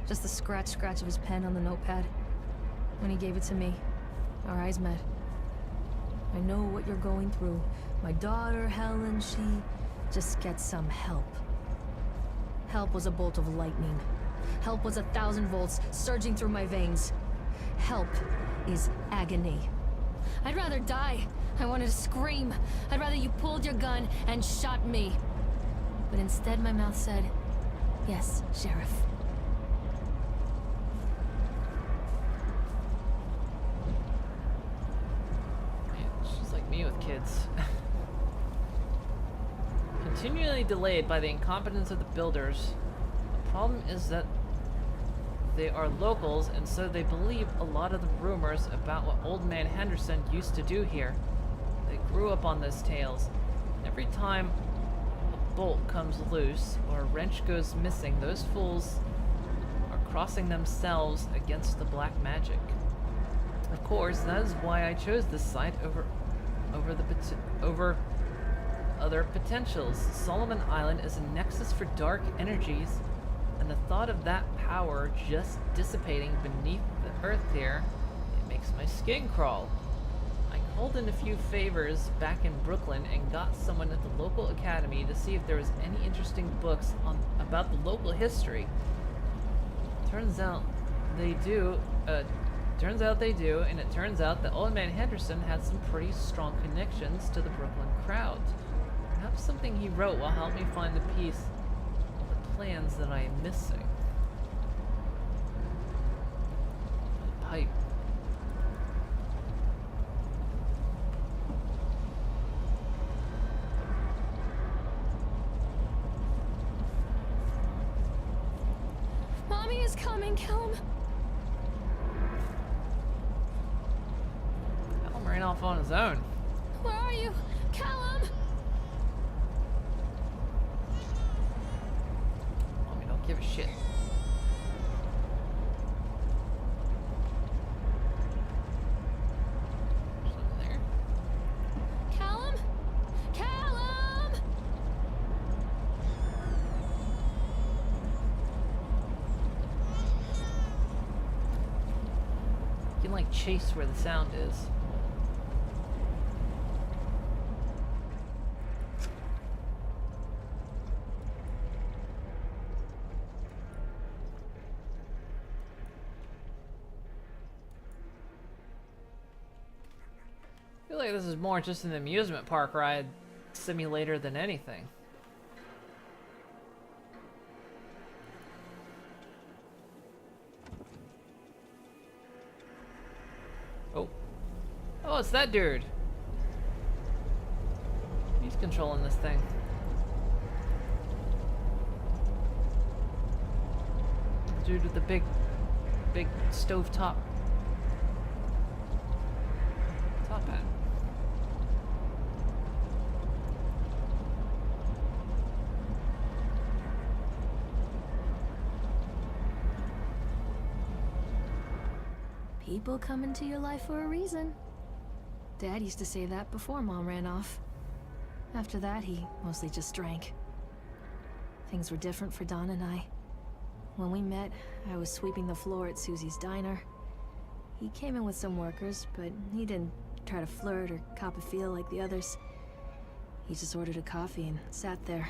Just the scratch of his pen on the notepad. When he gave it to me, our eyes met. I know what you're going through. My daughter, Helen, she just gets some help. Help was a bolt of lightning. Help was 1,000 volts surging through my veins. Help is agony. I'd rather die. I wanted to scream. I'd rather you pulled your gun and shot me. But instead my mouth said, yes, Sheriff. Man, she's like me with kids. Continually delayed by the incompetence of the builders. The problem is that they are locals, and so they believe a lot of the rumors about what Old Man Henderson used to do here. They grew up on those tales. Every time a bolt comes loose or a wrench goes missing, those fools are crossing themselves against the black magic. Of course, that is why I chose this site over other potentials. Solomon Island is a nexus for dark energies, and the thought of that power just dissipating beneath the earth here, it makes my skin crawl. I called in a few favors back in Brooklyn and got someone at the local academy to see if there was any interesting books about the local history. Turns out they do, and it turns out that Old Man Henderson had some pretty strong connections to the Brooklyn crowd. Perhaps something he wrote will help me find the piece of the plans that I am missing. Pipe. Mommy is coming, Callum. Callum ran off on his own. Where are you? Callum! Mommy don't give a shit. Something there. Callum? Callum! You can like chase where the sound is. I feel like this is more just an amusement park ride simulator than anything. Oh. Oh, it's that dude. He's controlling this thing. The dude with the big stovetop top hat. People come into your life for a reason. Dad used to say that before Mom ran off. After that, he mostly just drank. Things were different for Don and I. When we met, I was sweeping the floor at Susie's diner. He came in with some workers, but he didn't try to flirt or cop a feel like the others. He just ordered a coffee and sat there,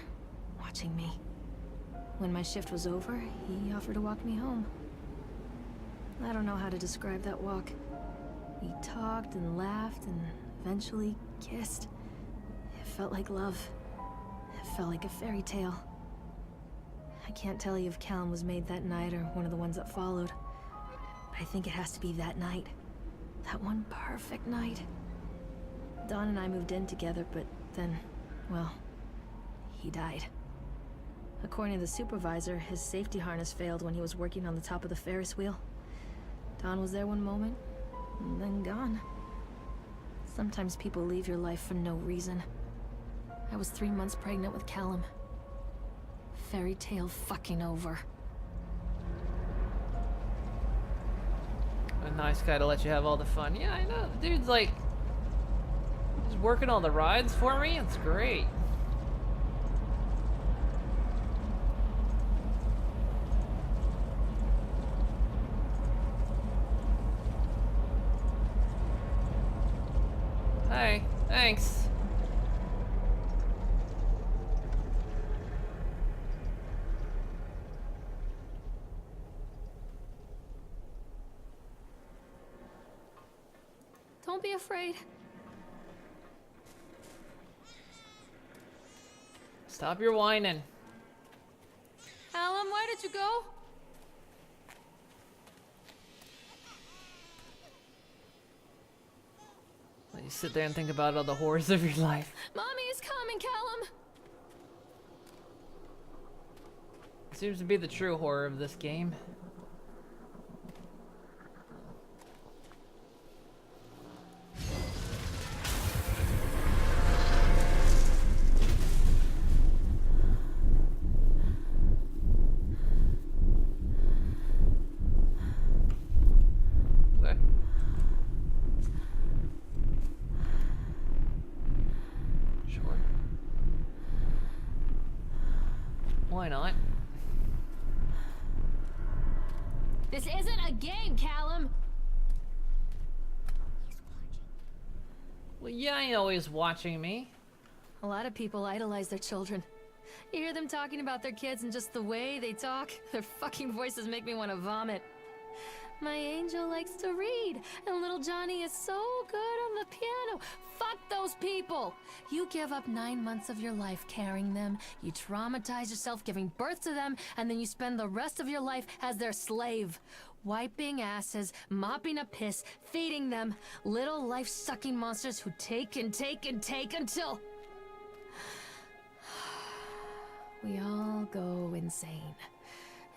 watching me. When my shift was over, he offered to walk me home. I don't know how to describe that walk. We talked and laughed and eventually kissed. It felt like love. It felt like a fairy tale. I can't tell you if Callum was made that night or one of the ones that followed. But I think it has to be that night. That one perfect night. Dawn and I moved in together, but then, well, he died. According to the supervisor, his safety harness failed when he was working on the top of the Ferris wheel. Dawn was there one moment, and then gone. Sometimes people leave your life for no reason. I was 3 months pregnant with Callum. Fairy tale fucking over. A nice guy to let you have all the fun. Yeah, I know. The dude's like, he's working all the rides for me. It's great. afraid. Stop your whining. Callum, why did you go? Let you sit there and think about all the horrors of your life. Mommy is coming, Callum. Seems to be the true horror of this game. Okay. Sure. Why not? This isn't a game, Callum. Well, yeah, you know he's watching me. A lot of people idolize their children. You hear them talking about their kids and just the way they talk, their fucking voices make me want to vomit. My angel likes to read, and little Johnny is so good on the piano. Fuck those people! You give up 9 months of your life carrying them, you traumatize yourself giving birth to them, and then you spend the rest of your life as their slave. Wiping asses, mopping up piss, feeding them. Little life-sucking monsters who take and take and take until... we all go insane.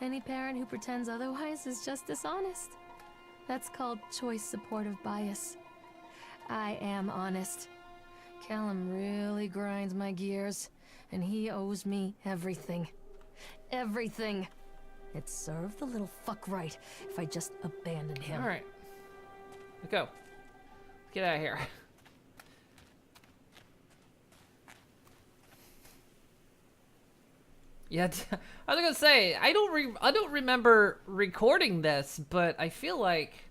Any parent who pretends otherwise is just dishonest. That's called choice supportive bias. I am honest. Callum really grinds my gears, and he owes me everything. Everything. It'd serve the little fuck right if I just abandoned him. Alright. Let's go. Get out of here. Yeah, I was gonna say I don't remember recording this, but I feel like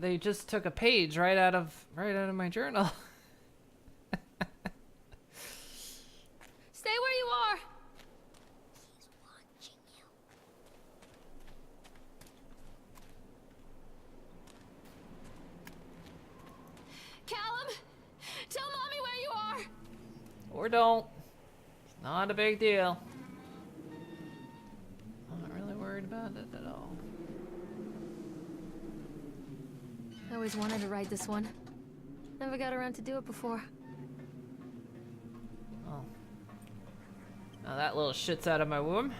they just took a page right out of my journal. Stay where you are. He's watching you. Callum, tell Mommy where you are. Or don't. It's not a big deal. I'm not really worried about it at all. I always wanted to ride this one. Never got around to do it before. Oh. Now that little shit's out of my womb.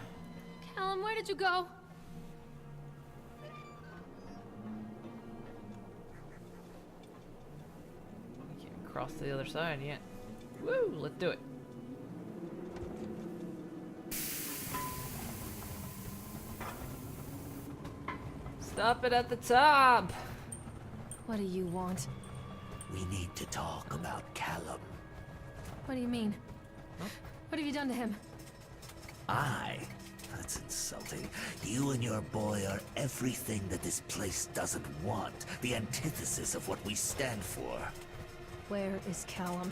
Callum, where did you go? I can't cross to the other side yet. Woo! Let's do it. Stop it at the top! What do you want? We need to talk about Callum. What do you mean? Huh? What have you done to him? That's insulting. You and your boy are everything that this place doesn't want. The antithesis of what we stand for. Where is Callum?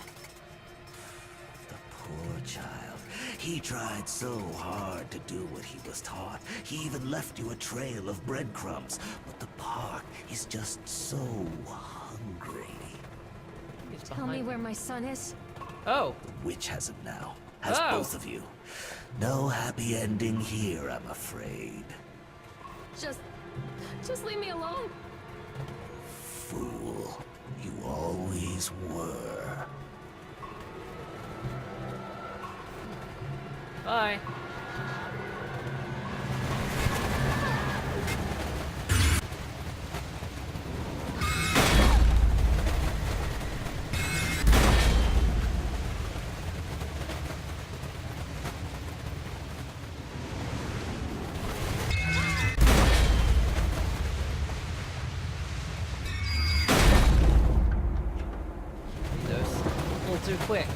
The poor child. He tried so hard to do what he was taught. He even left you a trail of breadcrumbs. But the park is just so hungry. He's Tell me behind where my son is. Oh! The witch has him now. Has Oh. both of you. No happy ending here, I'm afraid. Just leave me alone. Fool. You always were. Bye. Those a little too quick.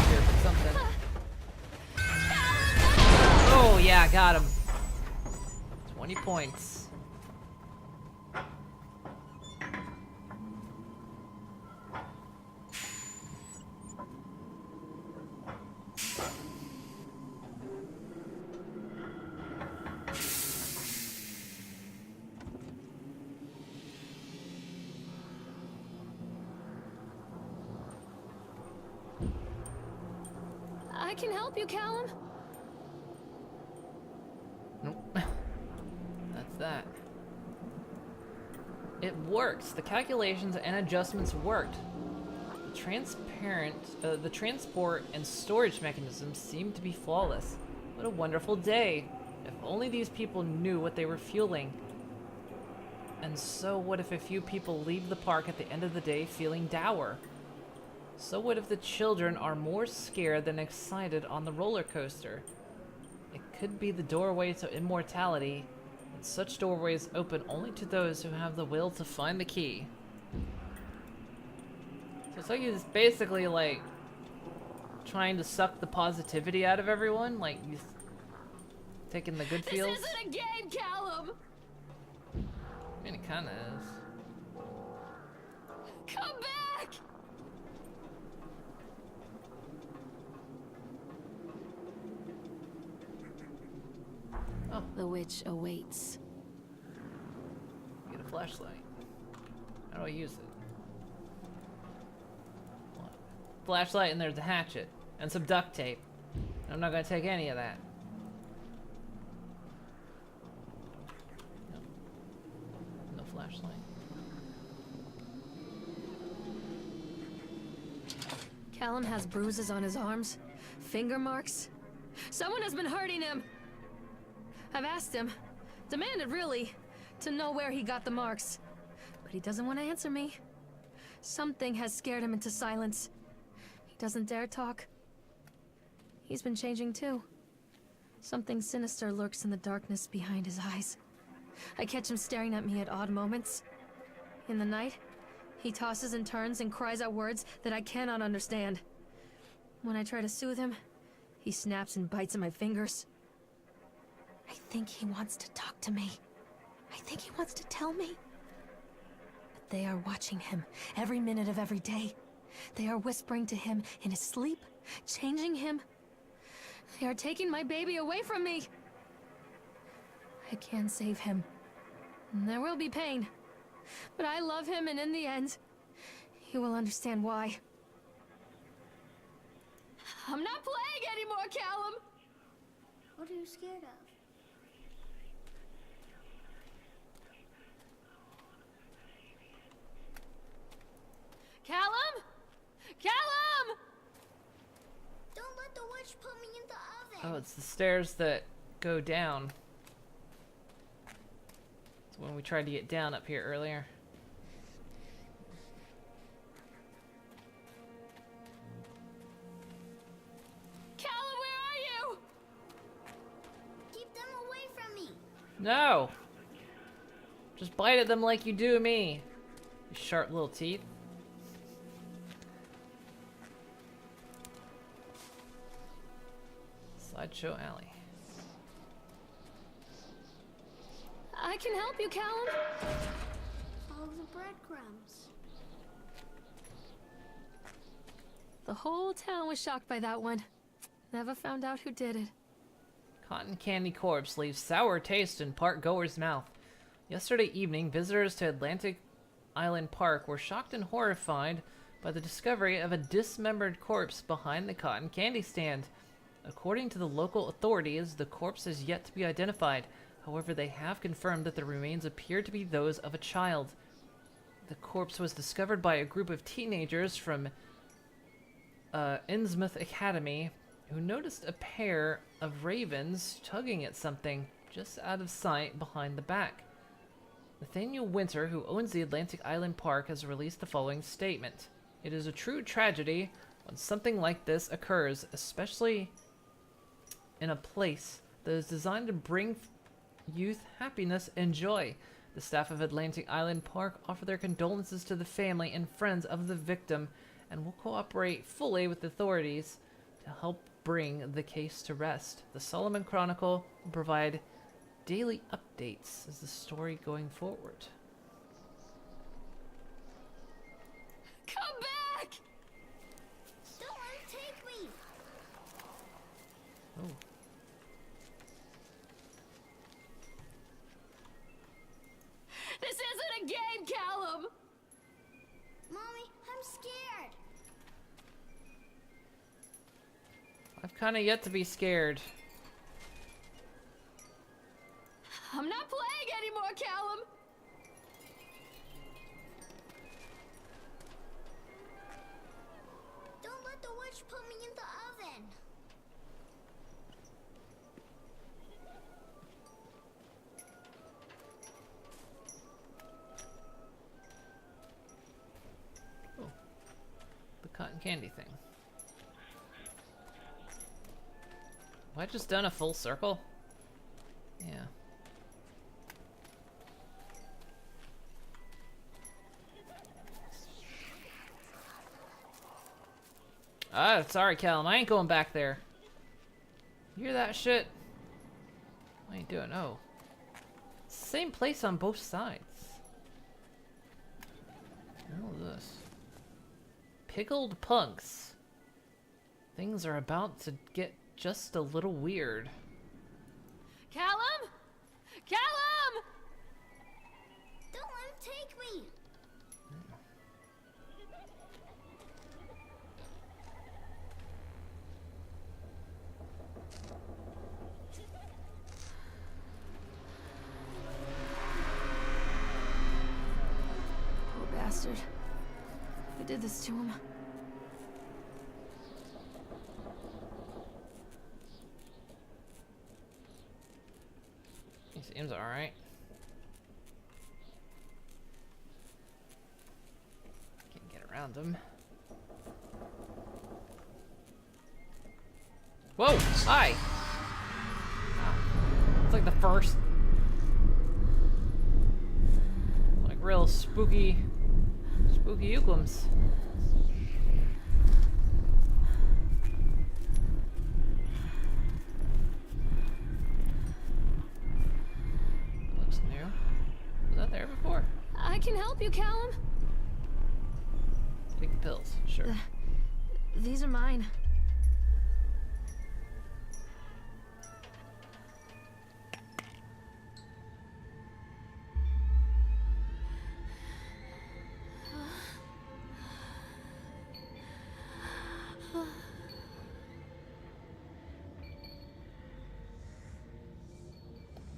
Here for something. Oh yeah, got him. 20 points. can help you, Callum. Nope. That's that. It works. The calculations and adjustments worked. The transport and storage mechanisms seem to be flawless. What a wonderful day. If only these people knew what they were fueling. And so what if a few people leave the park at the end of the day feeling dour? So what if the children are more scared than excited on the roller coaster? It could be the doorway to immortality, and such doorways open only to those who have the will to find the key. So it's like he's basically like trying to suck the positivity out of everyone, like he's taking the good feels. This isn't a game, Callum. I mean, it kind of is. Come back. Oh, The witch awaits. get a flashlight. How do I use it? What? Flashlight, and there's a hatchet and some duct tape. I'm not gonna take any of that. No flashlight. Callum has bruises on his arms, finger marks. Someone has been hurting him. I've asked him, demanded really, to know where he got the marks. But he doesn't want to answer me. Something has scared him into silence. He doesn't dare talk. He's been changing too. Something sinister lurks in the darkness behind his eyes. I catch him staring at me at odd moments. In the night, he tosses and turns and cries out words that I cannot understand. When I try to soothe him, he snaps and bites at my fingers. I think he wants to talk to me. I think he wants to tell me. But they are watching him every minute of every day. They are whispering to him in his sleep, changing him. They are taking my baby away from me. I can save him. There will be pain. But I love him, and in the end, he will understand why. I'm not playing anymore, Callum! What are you scared of? Callum? Callum! Don't let the witch put me in the oven. Oh, it's the stairs that go down. It's when we tried to get down up here earlier. Callum, where are you? Keep them away from me. No! Just bite at them like you do me. You sharp little teeth. Sideshow Alley. I can help you, Callum. Follow the breadcrumbs. The whole town was shocked by that one. Never found out who did it. Cotton candy corpse leaves sour taste in park goer's mouth. Yesterday evening, visitors to Atlantic Island Park were shocked and horrified by the discovery of a dismembered corpse behind the cotton candy stand. According to the local authorities, the corpse is yet to be identified. However, they have confirmed that the remains appear to be those of a child. The corpse was discovered by a group of teenagers from Innsmouth Academy who noticed a pair of ravens tugging at something just out of sight behind the back. Nathaniel Winter, who owns the Atlantic Island Park, has released the following statement. It is a true tragedy when something like this occurs, especially in a place that is designed to bring youth happiness and joy. The staff of Atlantic Island Park offer their condolences to the family and friends of the victim and will cooperate fully with authorities to help bring the case to rest. The Solomon Chronicle will provide daily updates as the story going forward. Come back! Don't let him take me. Oh. This isn't a game, Callum! Mommy, I'm scared. kind of yet to be scared. I'm not playing anymore, Callum! Don't let the witch put me in the oven. Oh, the cotton candy thing. Have I just done a full circle? Yeah. Ah, sorry, Callum. I ain't going back there. You hear that shit? I ain't doing. Oh, same place on both sides. What is this? Pickled punks. Things are about to get just a little weird. Callum? Callum! Don't let him take me. Poor bastard. Who did this to him? He seems alright. Can't get around him. Whoa! Hi! It's like the first. Like real spooky Euclims. Looks new. Was that there before? I can help you, Callum. Take the pills, sure. These are mine.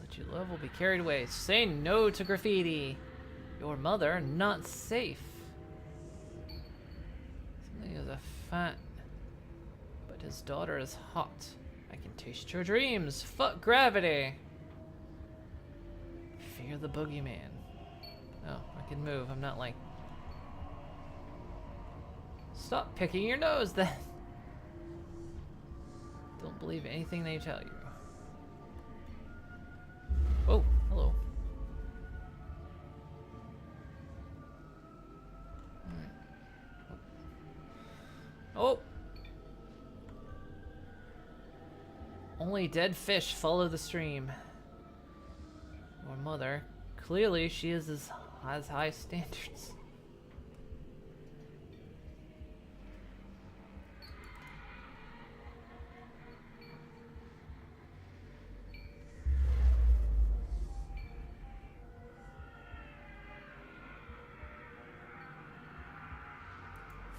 Let your love will be carried away. Say no to graffiti. Your mother not safe. Something is a fat, but his daughter is hot. I can taste your dreams. Fuck gravity. Fear the boogeyman. Oh, I can move. I'm not like. Stop picking your nose then. Don't believe anything they tell you. Oh, hello. Oh! Only dead fish follow the stream. Your mother, clearly she has high standards.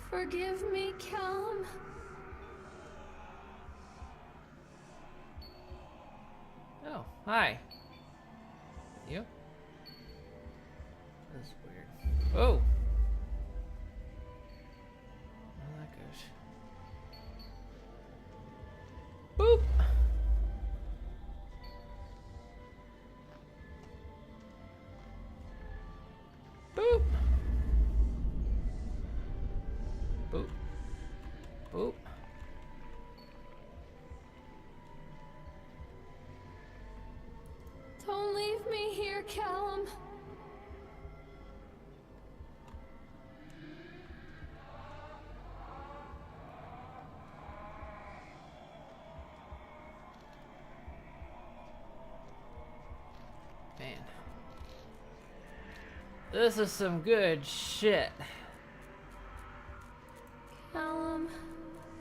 Forgive me, Callum. Oh, hi. You? This is weird. Whoa! Well, that goes. Boop! Boop! Boop. Boop. Don't leave me here, Callum. Man. This is some good shit. Callum,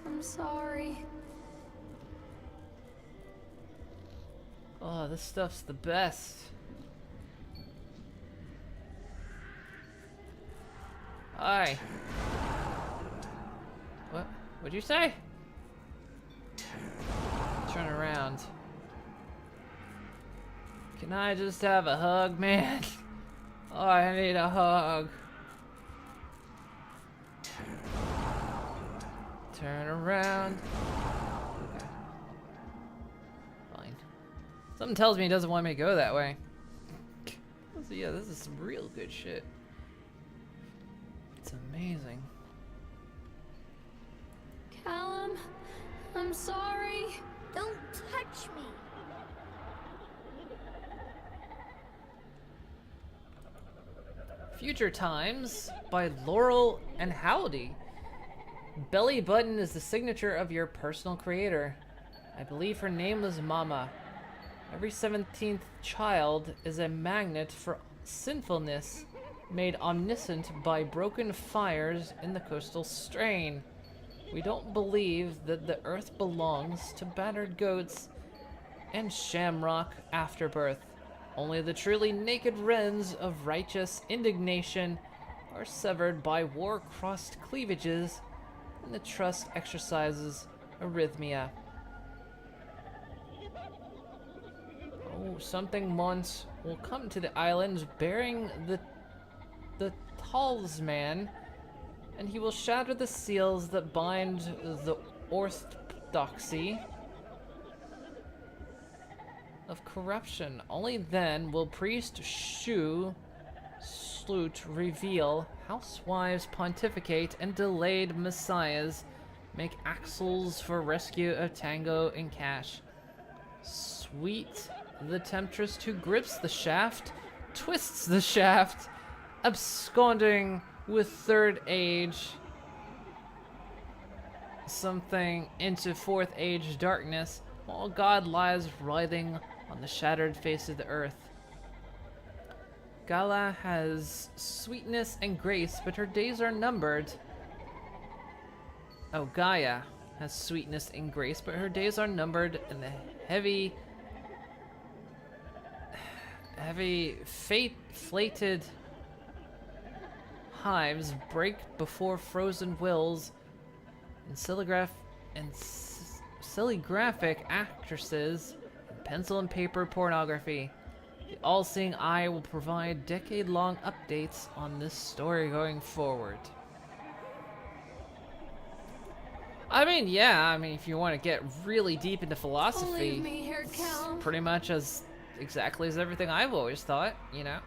I'm sorry. Oh, this stuff's the best. Hi. What? What'd you say? Terrible. Turn around. Can I just have a hug, man? Oh, I need a hug. Turn around. Okay. Fine. Something tells me he doesn't want me to go that way. So yeah, this is some real good shit. It's amazing. Callum, I'm sorry. Don't touch me. Future Times by Laurel and Howdy. Belly button is the signature of your personal creator. I believe her name was Mama. Every 17th child is a magnet for sinfulness, made omniscient by broken fires in the coastal strain. We don't believe that the earth belongs to battered goats and shamrock afterbirth. Only the truly naked wrens of righteous indignation are severed by war-crossed cleavages, and the trust exercises arrhythmia. Oh, something once will come to the islands bearing the talisman, and he will shatter the seals that bind the orthodoxy of corruption. Only then will priest Shu Slut reveal, housewives pontificate, and delayed messiahs make axles for rescue of Tango and Cash. Sweet the temptress who grips the shaft, twists the shaft, absconding with third age something into fourth age darkness, while God lies writhing on the shattered face of the earth. Gala has sweetness and grace, but her days are numbered. Oh, Gaia has sweetness and grace, but her days are numbered, and the heavy flated hives break before frozen wills, and silly graphic actresses, and pencil and paper pornography. The all-seeing eye will provide decade-long updates on this story going forward. I mean, yeah, if you want to get really deep into philosophy, Leave me here, Callum. it's pretty much exactly as everything I've always thought, you know?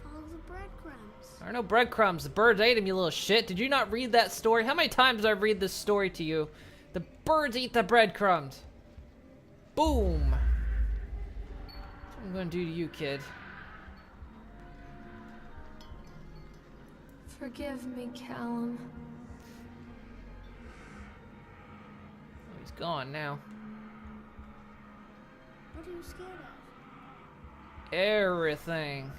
Follow the breadcrumbs. There are no breadcrumbs. The birds ate them, you little shit. Did you not read that story? How many times did I read this story to you? The birds eat the breadcrumbs. Boom. That's what I'm gonna do to you, kid. Forgive me, Callum. Oh, he's gone now. What are you scared of? Everything.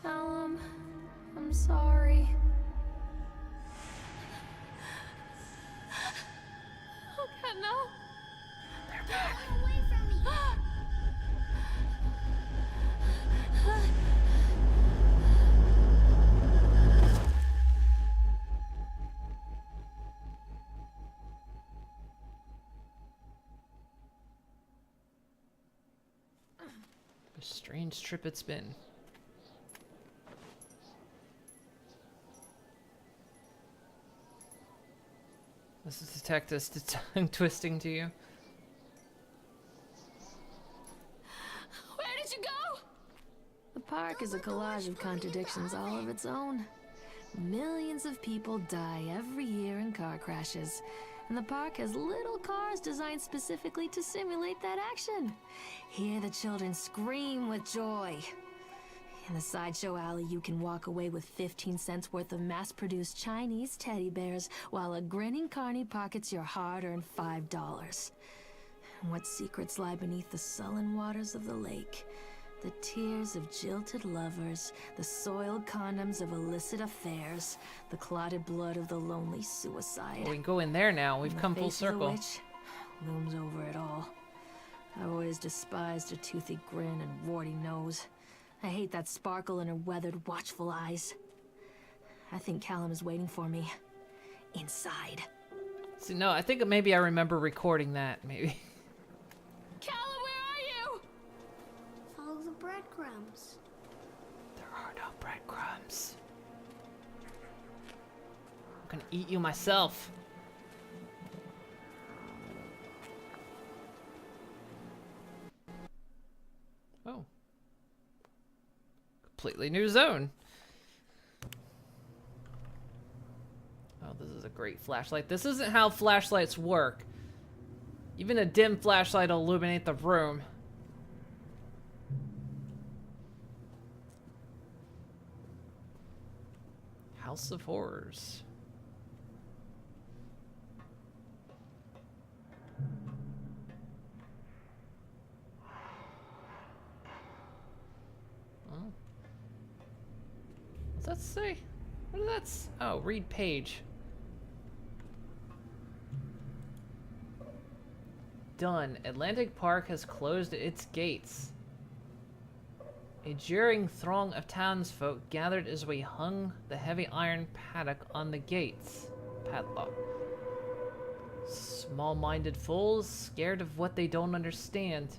Callum, I'm sorry. Oh God, no! Get away from me! A strange trip it's been. This is detectives tongue twisting to you. Where did you go? The park is a collage of contradictions all of its own. Millions of people die every year in car crashes, and the park has little cars designed specifically to simulate that action. Hear the children scream with joy. In the sideshow alley, you can walk away with 15 cents worth of mass-produced Chinese teddy bears, while a grinning carny pockets your hard-earned $5. What secrets lie beneath the sullen waters of the lake? The tears of jilted lovers, the soiled condoms of illicit affairs, the clotted blood of the lonely suicide. We can go in there now. We've come full The face of the circle. witch looms over it all. I've always despised her toothy grin and warty nose. I hate that sparkle in her weathered, watchful eyes. I think Callum is waiting for me. inside. See, no, I think maybe I remember recording that, maybe. Calla, where are you? Follow the breadcrumbs. There are no breadcrumbs. I'm gonna eat you myself. Oh. Completely new zone. Oh, this is a great flashlight. This isn't how flashlights work. Even a dim flashlight will illuminate the room. House of Horrors. Oh. What's that say? What is that? Oh, read page. Done. Atlantic Park has closed its gates. A jeering throng of townsfolk gathered as we hung the heavy iron padlock on the gates. Padlock. Small-minded fools, scared of what they don't understand.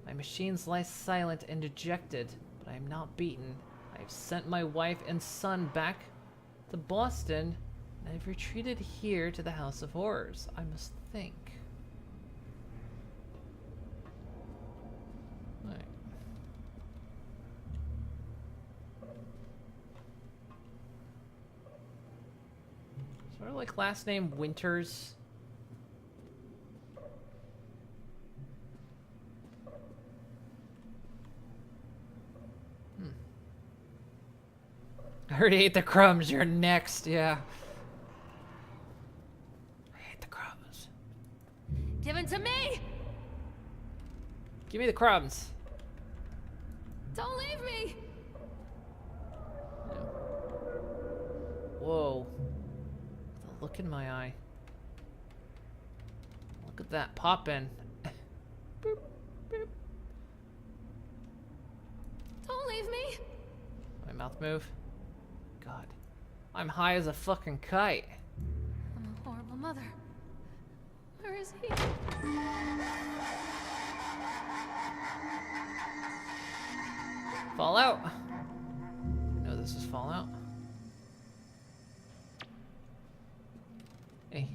My machines lie silent and dejected, but I am not beaten. I have sent my wife and son back to Boston, and I have retreated here to the House of Horrors. I must think. Right. Sort of like last name Winters. I already ate the crumbs. You're next. Yeah. I hate the crumbs. Give it to me! Give me the crumbs. Don't leave me! Whoa. The look in my eye. Look at that poppin'. Boop, boop. Don't leave me! My mouth move. God. I'm high as a fucking kite. I'm a horrible mother. Where is he? Fallout. No, this is Fallout. Hey.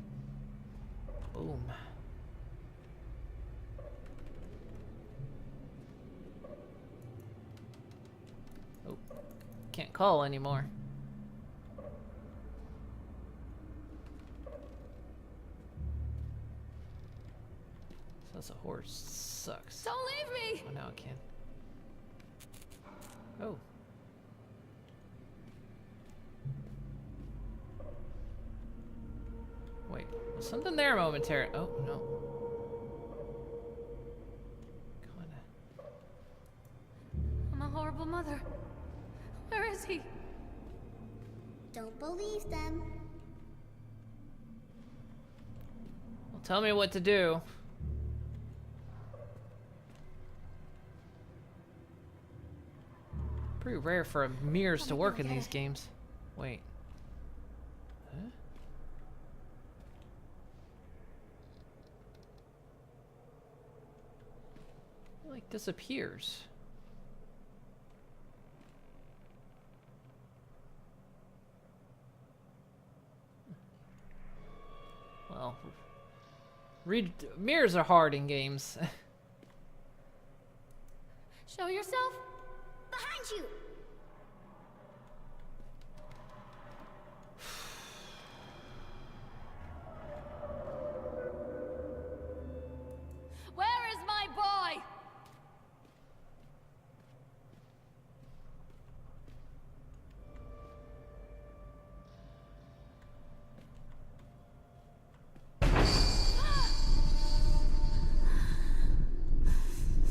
Boom. Oh. Can't call anymore. That's a horse. Sucks. Don't leave me! Oh, now I can. Oh. Wait, was something there momentarily? Oh, no. Kinda. I'm a horrible mother. Where is he? Don't believe them. Well, tell me what to do. Pretty rare for mirrors to work in these games. Wait. Huh? It like disappears. Well, mirrors are hard in games. Show yourself? Behind you! Where is my boy?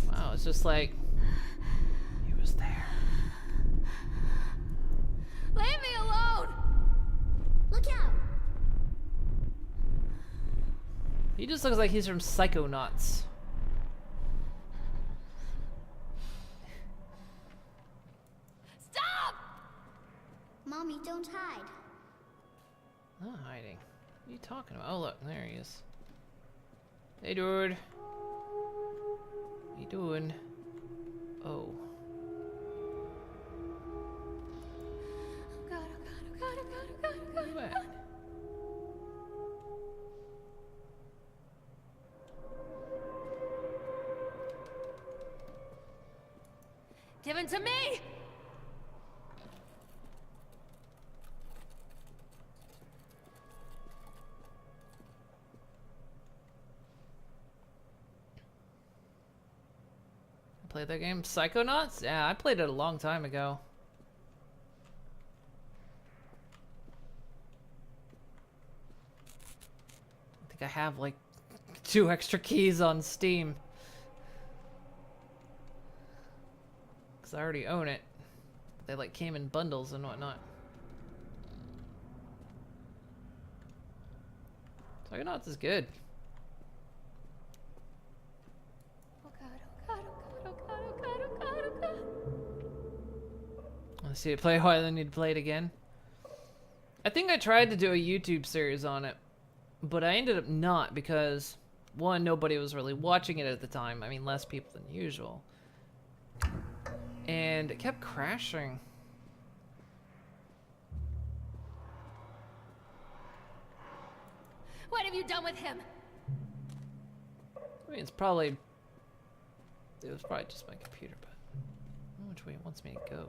Wow, it's just like he was there. Leave me alone! Look out! He just looks like he's from Psychonauts. Stop! Mommy, don't hide. Not hiding. What are you talking about? Oh, look, there he is. Hey, dude. What you doing? Oh. Oh god, oh god, oh god, oh god, oh god, oh Where god. you at? Give him to me! Played that game? Psychonauts? Yeah, I played it a long time ago. I think I have like 2 extra keys on Steam. Because I already own it. They like came in bundles and whatnot. Psychonauts is good. Oh god, oh god, oh god, oh god, oh god, oh god, oh god. I see it play why I need to play it again. I think I tried to do a YouTube series on it, but I ended up not because, one, nobody was really watching it at the time. I mean, less people than usual. And it kept crashing. What have you done with him? I mean, it was probably just my computer, but I don't know which way it wants me to go.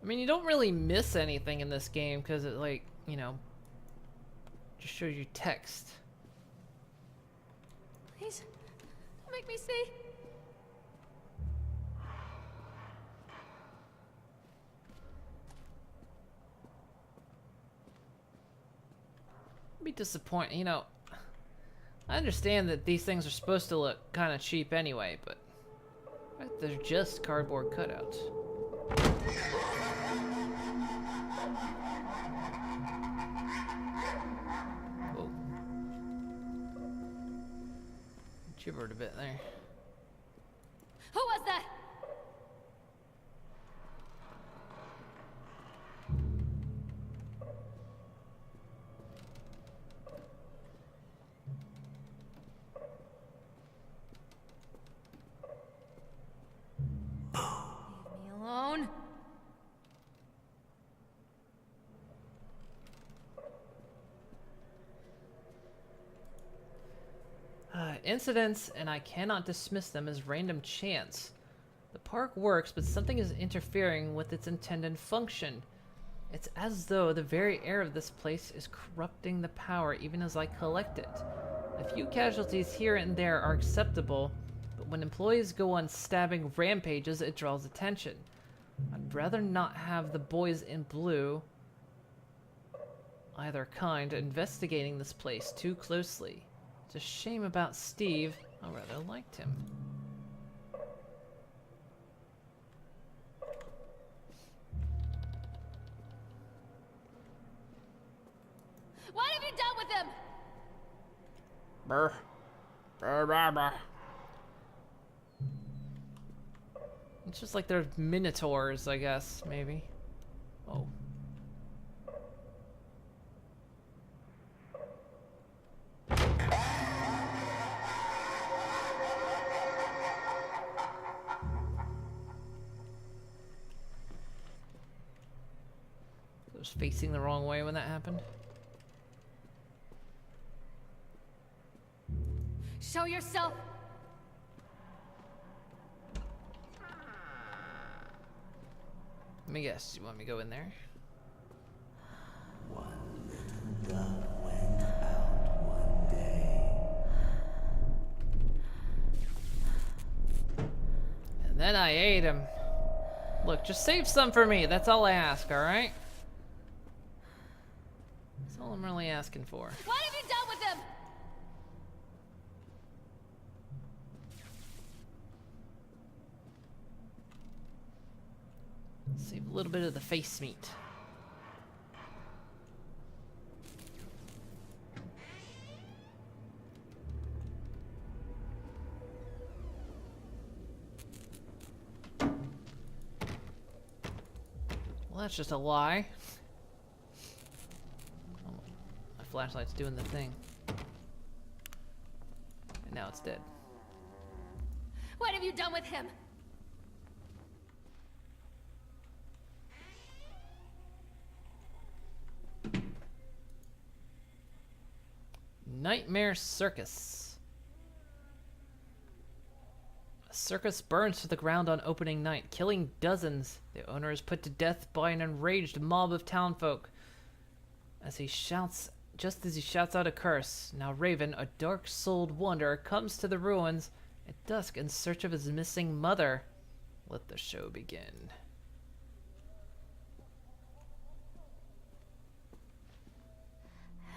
I mean, you don't really miss anything in this game because it, like, you know, just shows you text. Please, don't make me see. Be disappointing, you know. I understand that these things are supposed to look kind of cheap anyway, but they're just cardboard cutouts. Whoa. Gibbered a bit there. Who was that? Leave me alone. Incidents, and I cannot dismiss them as random chance. The park works, but something is interfering with its intended function. It's as though the very air of this place is corrupting the power even as I collect it. A few casualties here and there are acceptable, but when employees go on stabbing rampages, it draws attention. I'd rather not have the boys in blue, either kind, investigating this place too closely. It's a shame about Steve. I rather liked him. What have you done with him? Brr. Brr, brr, brr. It's just like they're minotaurs, I guess, maybe. Oh. I was facing the wrong way when that happened. Show yourself. Let me guess, you want me to go in there? One little duck went out one day. And then I ate him. Look, just save some for me. That's all I ask, alright? That's all I'm really asking for. What have you done with him? Save a little bit of the face meat. Well, that's just a lie. Oh, my flashlight's doing the thing. And now it's dead. What have you done with him? Nightmare Circus. A circus burns to the ground on opening night, killing dozens. The owner is put to death by an enraged mob of townfolk. Just as he shouts out a curse, now Raven, a dark-souled wanderer, comes to the ruins at dusk in search of his missing mother. Let the show begin.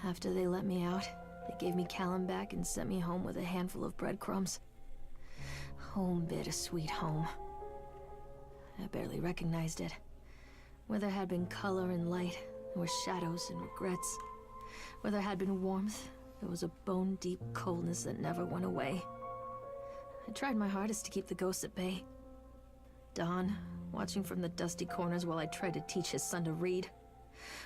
After they let me out, they gave me Callum back and sent me home with a handful of breadcrumbs. Home, bittersweet home. I barely recognized it. Where there had been color and light, there were shadows and regrets. Where there had been warmth, there was a bone-deep coldness that never went away. I tried my hardest to keep the ghosts at bay. Don, watching from the dusty corners while I tried to teach his son to read.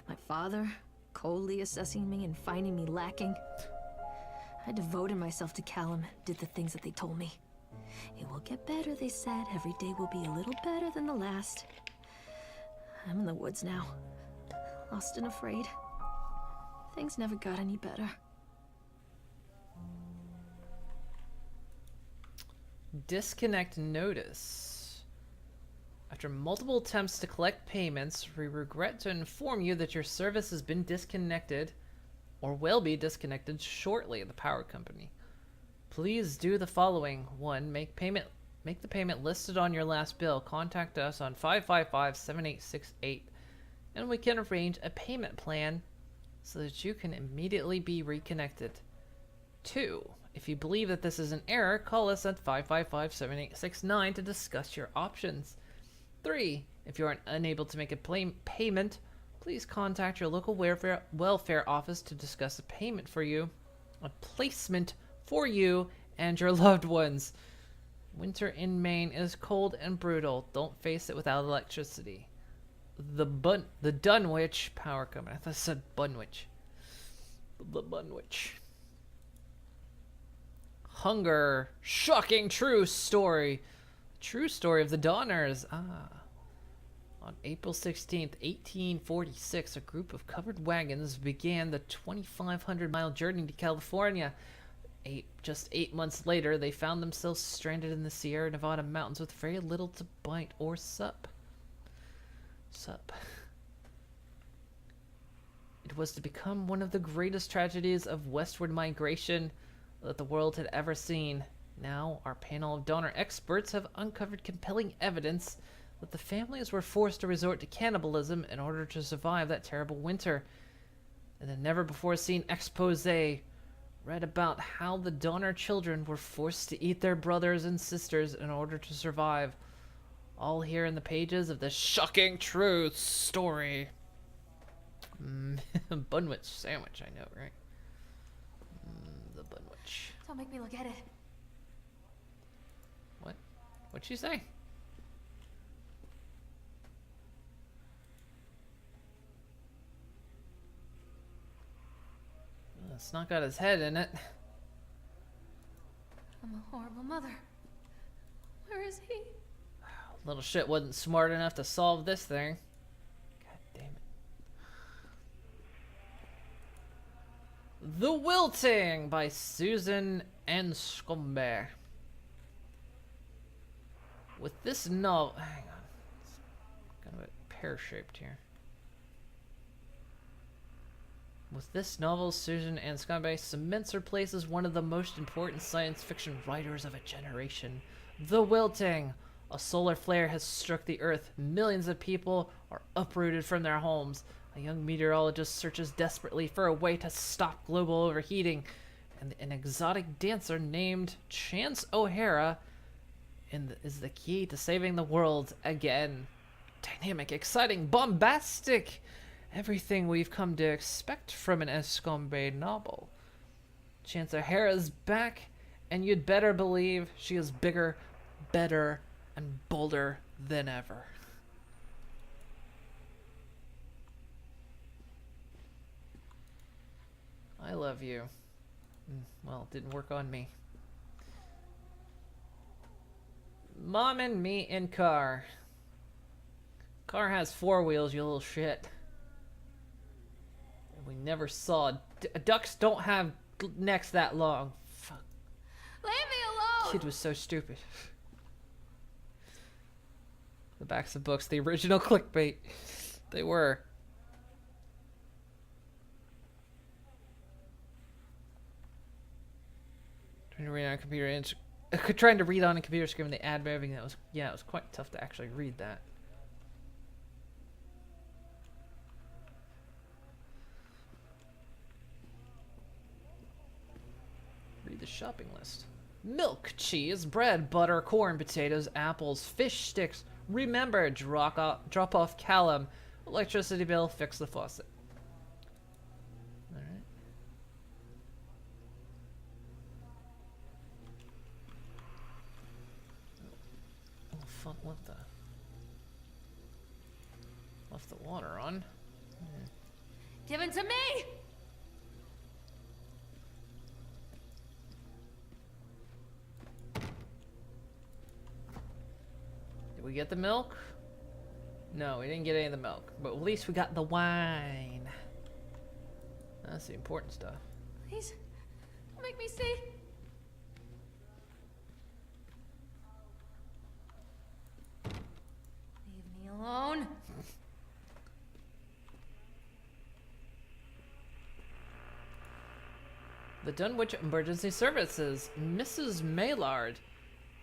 My father, coldly assessing me and finding me lacking. I devoted myself to Callum, did the things that they told me. It will get better, they said. Every day will be a little better than the last. I'm in the woods now, lost and afraid. Things never got any better. Disconnect notice. After multiple attempts to collect payments, we regret to inform you that your service has been disconnected or will be disconnected shortly. The power company. Please do the following. 1. Make the payment listed on your last bill. Contact us on 555-7868 and we can arrange a payment plan so that you can immediately be reconnected. 2. If you believe that this is an error, call us at 555-7869 to discuss your options. 3. If you are unable to make a payment, please contact your local welfare office to discuss a payment for you, a placement for you and your loved ones. Winter in Maine is cold and brutal. Don't face it without electricity. The Dunwich Power Company. I thought I said Bunwich. The Bunwich. Hunger. Shocking true story. True story of the Donners. On April 16th, 1846, a group of covered wagons began the 2,500-mile journey to California. Just 8 months later, they found themselves stranded in the Sierra Nevada mountains with very little to bite or sup. It was to become one of the greatest tragedies of westward migration that the world had ever seen. Now, our panel of Donner experts have uncovered compelling evidence that the families were forced to resort to cannibalism in order to survive that terrible winter. In a never-before-seen expose, read about how the Donner children were forced to eat their brothers and sisters in order to survive. All here in the pages of this shocking true story. Bunwich sandwich, I know, right? The Bunwich. Don't make me look at it. What? What'd she say? It's not got his head in it. I'm a horrible mother. Where is he? Little shit wasn't smart enough to solve this thing. God damn it. The Wilting by Susan Anscombe. With this novel... Hang on. It's kind of a pear-shaped here. With this novel, Susan Anscombe cements her place as one of the most important science fiction writers of a generation. The Wilting. A solar flare has struck the Earth. Millions of people are uprooted from their homes. A young meteorologist searches desperately for a way to stop global overheating. And an exotic dancer named Chance O'Hara is the key to saving the world again. Dynamic, exciting, bombastic. Everything we've come to expect from an Anscombe novel. Chance O'Hara's back, and you'd better believe she is bigger, better, and bolder than ever. I love you. Well, it didn't work on me. Mom and me in car. Car has 4 wheels, you little shit. We never saw... ducks don't have necks that long. Fuck. Leave me alone! Kid was so stupid. The backs of books, the original clickbait. They were. Trying to read on a computer and trying to read on a computer screen the ad moving, that was, yeah, it was quite tough to actually read that. Read the shopping list. Milk, cheese, bread, butter, corn, potatoes, apples, fish sticks. Remember, drop off Callum. Electricity bill, fix the faucet. Alright. Oh, fuck, left the water on. Give it to me! Did we get the milk? No, we didn't get any of the milk, but at least we got the wine. That's the important stuff. Please, make me see. Leave me alone. The Dunwich Emergency Services, Mrs. Maillard.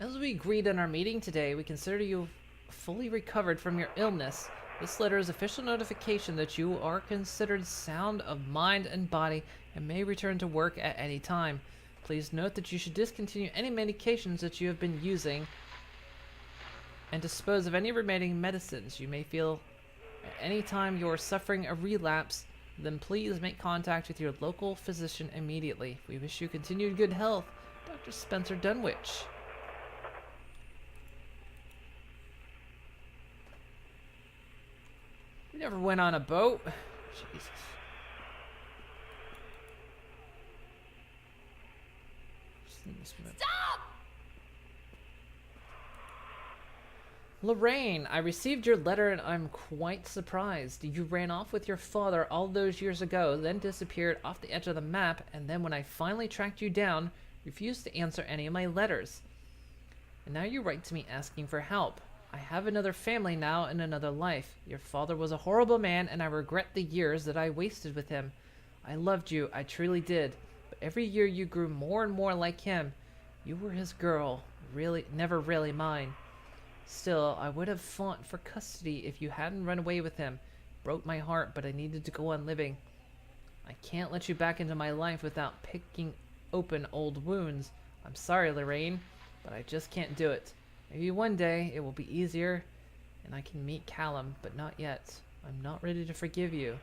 As we agreed in our meeting today, we consider you fully recovered from your illness. This letter is official notification that you are considered sound of mind and body and may return to work at any time. Please note that you should discontinue any medications that you have been using and dispose of any remaining medicines you may feel at any time you are suffering a relapse. Then please make contact with your local physician immediately. We wish you continued good health. Dr. Spencer Dunwich. We never went on a boat. Jesus. Stop! Lorraine, I received your letter and I'm quite surprised. You ran off with your father all those years ago, then disappeared off the edge of the map, and then when I finally tracked you down, refused to answer any of my letters. And now you write to me asking for help. I have another family now and another life. Your father was a horrible man, and I regret the years that I wasted with him. I loved you, I truly did. But every year you grew more and more like him. You were his girl, really, never really mine. Still, I would have fought for custody if you hadn't run away with him. Broke my heart, but I needed to go on living. I can't let you back into my life without picking open old wounds. I'm sorry, Lorraine, but I just can't do it. Maybe one day it will be easier and I can meet Callum, but not yet. I'm not ready to forgive you.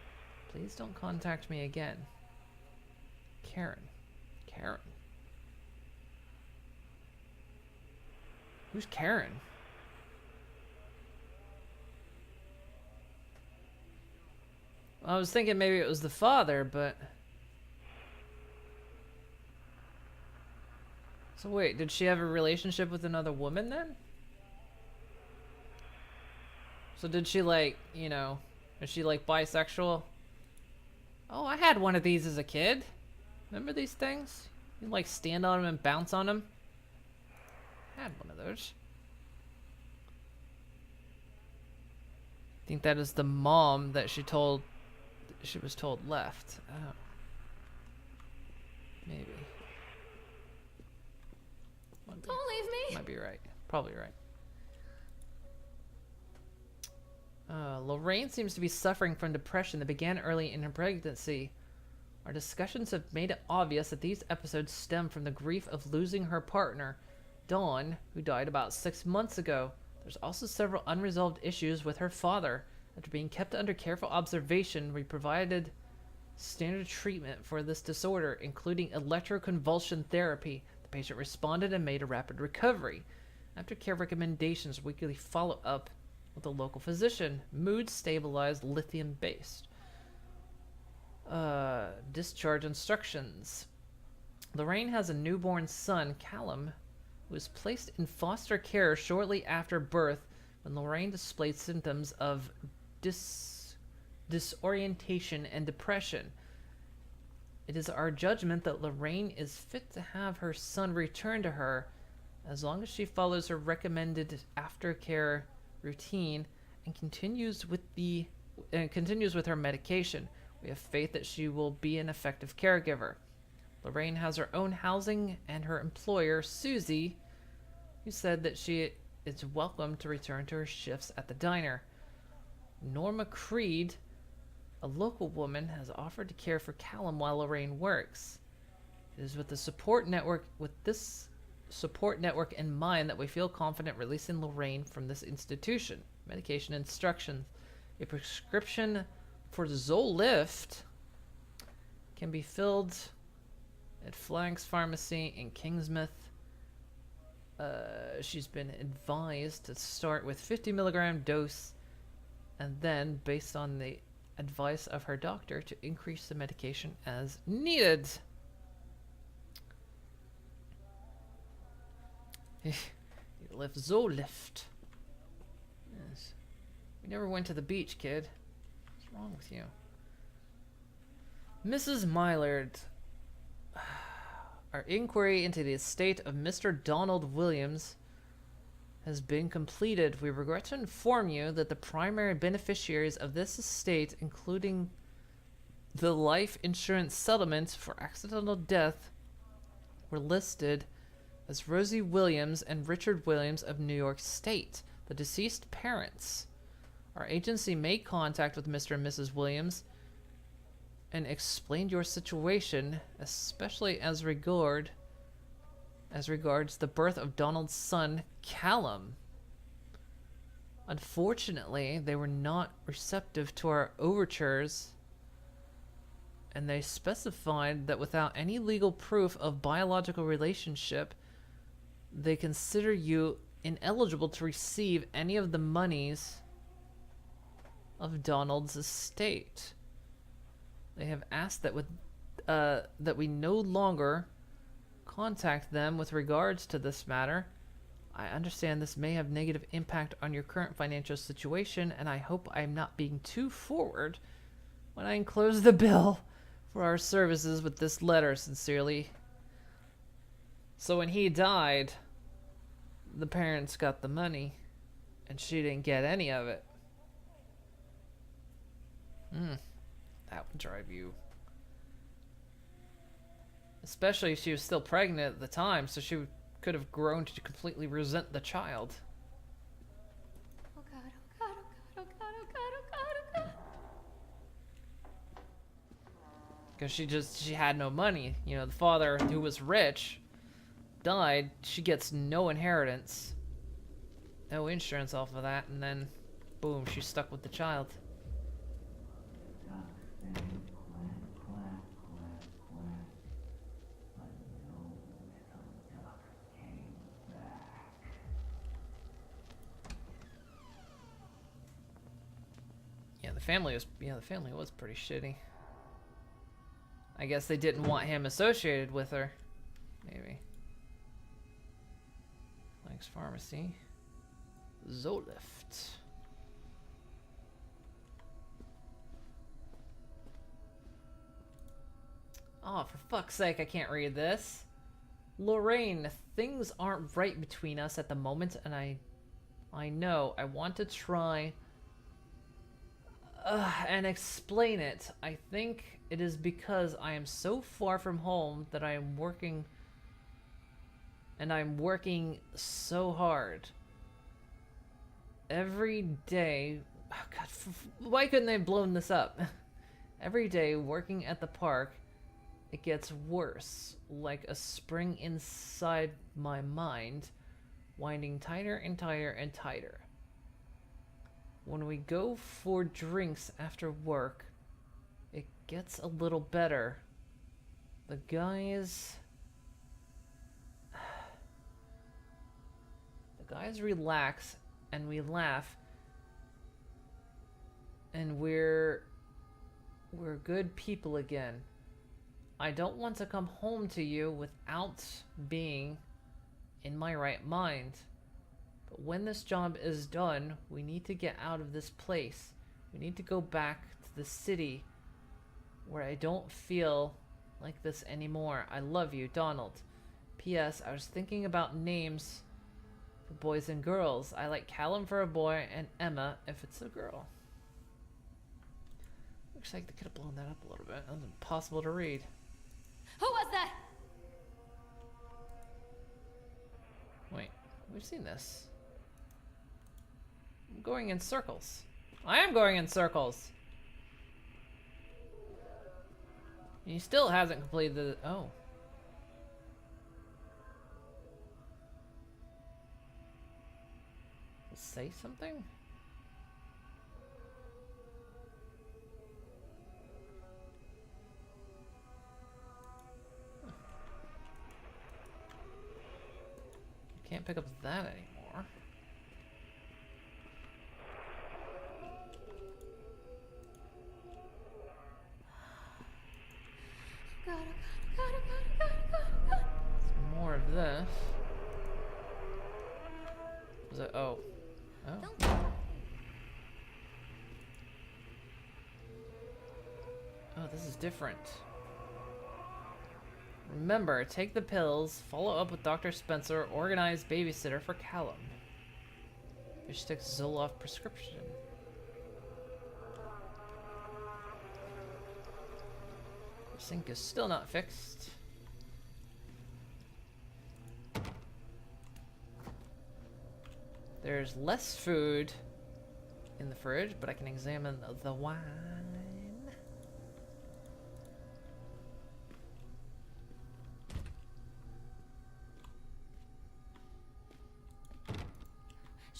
Please don't contact me again. Karen. Karen. Who's Karen? I was thinking maybe it was the father, but... So wait, did she have a relationship with another woman then? So did she like, you know, is she like bisexual? Oh, I had one of these as a kid. Remember these things? You like stand on them and bounce on them? I had one of those. I think that is the mom that she was told left. Oh. Maybe. Don't leave me. Might be right. Probably right. Lorraine seems to be suffering from depression that began early in her pregnancy. Our discussions have made it obvious that these episodes stem from the grief of losing her partner, Dawn, who died about 6 months ago. There's also several unresolved issues with her father. After being kept under careful observation, we provided standard treatment for this disorder, including electroconvulsion therapy. The patient responded and made a rapid recovery. After care recommendations, weekly follow-up with a local physician. Mood stabilized, lithium-based. Discharge instructions. Lorraine has a newborn son, Callum, who was placed in foster care shortly after birth when Lorraine displayed symptoms of disorientation and depression. It is our judgment that Lorraine is fit to have her son return to her as long as she follows her recommended aftercare routine and continues with her medication. We have faith that she will be an effective caregiver. Lorraine has her own housing and her employer, Susie, who said that she is welcome to return to her shifts at the diner. Norma Creed, a local woman, has offered to care for Callum while Lorraine works. It is with this support network in mind that we feel confident releasing Lorraine from this institution. Medication instructions. A prescription for Zolift can be filled at Flank's Pharmacy in Kingsmouth. She's been advised to start with 50 milligram dose and then, based on the advice of her doctor, to increase the medication as needed. You left Zolift. Yes. We never went to the beach, kid. What's wrong with you? Mrs. Mylard. Our inquiry into the estate of Mr. Donald Williams has been completed. We regret to inform you that the primary beneficiaries of this estate, including the life insurance settlement for accidental death, were listed as Rosie Williams and Richard Williams of New York State, the deceased parents. Our agency made contact with Mr. and Mrs. Williams and explained your situation, especially as regards the birth of Donald's son, Callum. Unfortunately, they were not receptive to our overtures, and they specified that without any legal proof of biological relationship, they consider you ineligible to receive any of the monies of Donald's estate. They have asked that that we no longer contact them with regards to this matter. I understand this may have negative impact on your current financial situation, and I hope I am not being too forward when I enclose the bill for our services with this letter. Sincerely. So when he died, the parents got the money, and she didn't get any of it. That would drive you. Especially if she was still pregnant at the time, so she could have grown to completely resent the child. Oh god, oh god, oh god, oh god, oh god, oh god, oh god. Because she had no money. You know, the father, who was rich, died. She gets no inheritance. No insurance off of that, and then, boom, she's stuck with the child. The family was pretty shitty. I guess they didn't want him associated with her. Maybe. Thanks, Pharmacy. Zolift. Oh, for fuck's sake, I can't read this. Lorraine, things aren't right between us at the moment, and I know. I want to try and explain it. I think it is because I am so far from home that I am working, and I'm working so hard. Every day, oh God, why couldn't they have blown this up? Every day working at the park, it gets worse, like a spring inside my mind, winding tighter and tighter and tighter. When we go for drinks after work, it gets a little better. The guys relax and we laugh, and we're good people again. I don't want to come home to you without being in my right mind. But when this job is done, we need to get out of this place. We need to go back to the city where I don't feel like this anymore. I love you, Donald. P.S. I was thinking about names for boys and girls. I like Callum for a boy and Emma if it's a girl. Looks like they could have blown that up a little bit. That was impossible to read. Who was that? Wait, we've seen this. I'm going in circles. I am going in circles. He still hasn't completed the... Oh. Say something? Can't pick up that anymore. Some more of this. Is it? Oh. Oh. Oh, this is different. Remember, take the pills, follow up with Dr. Spencer, organize babysitter for Callum. Fish sticks Zoloft prescription. Sink is still not fixed. There's less food in the fridge, but I can examine the wine.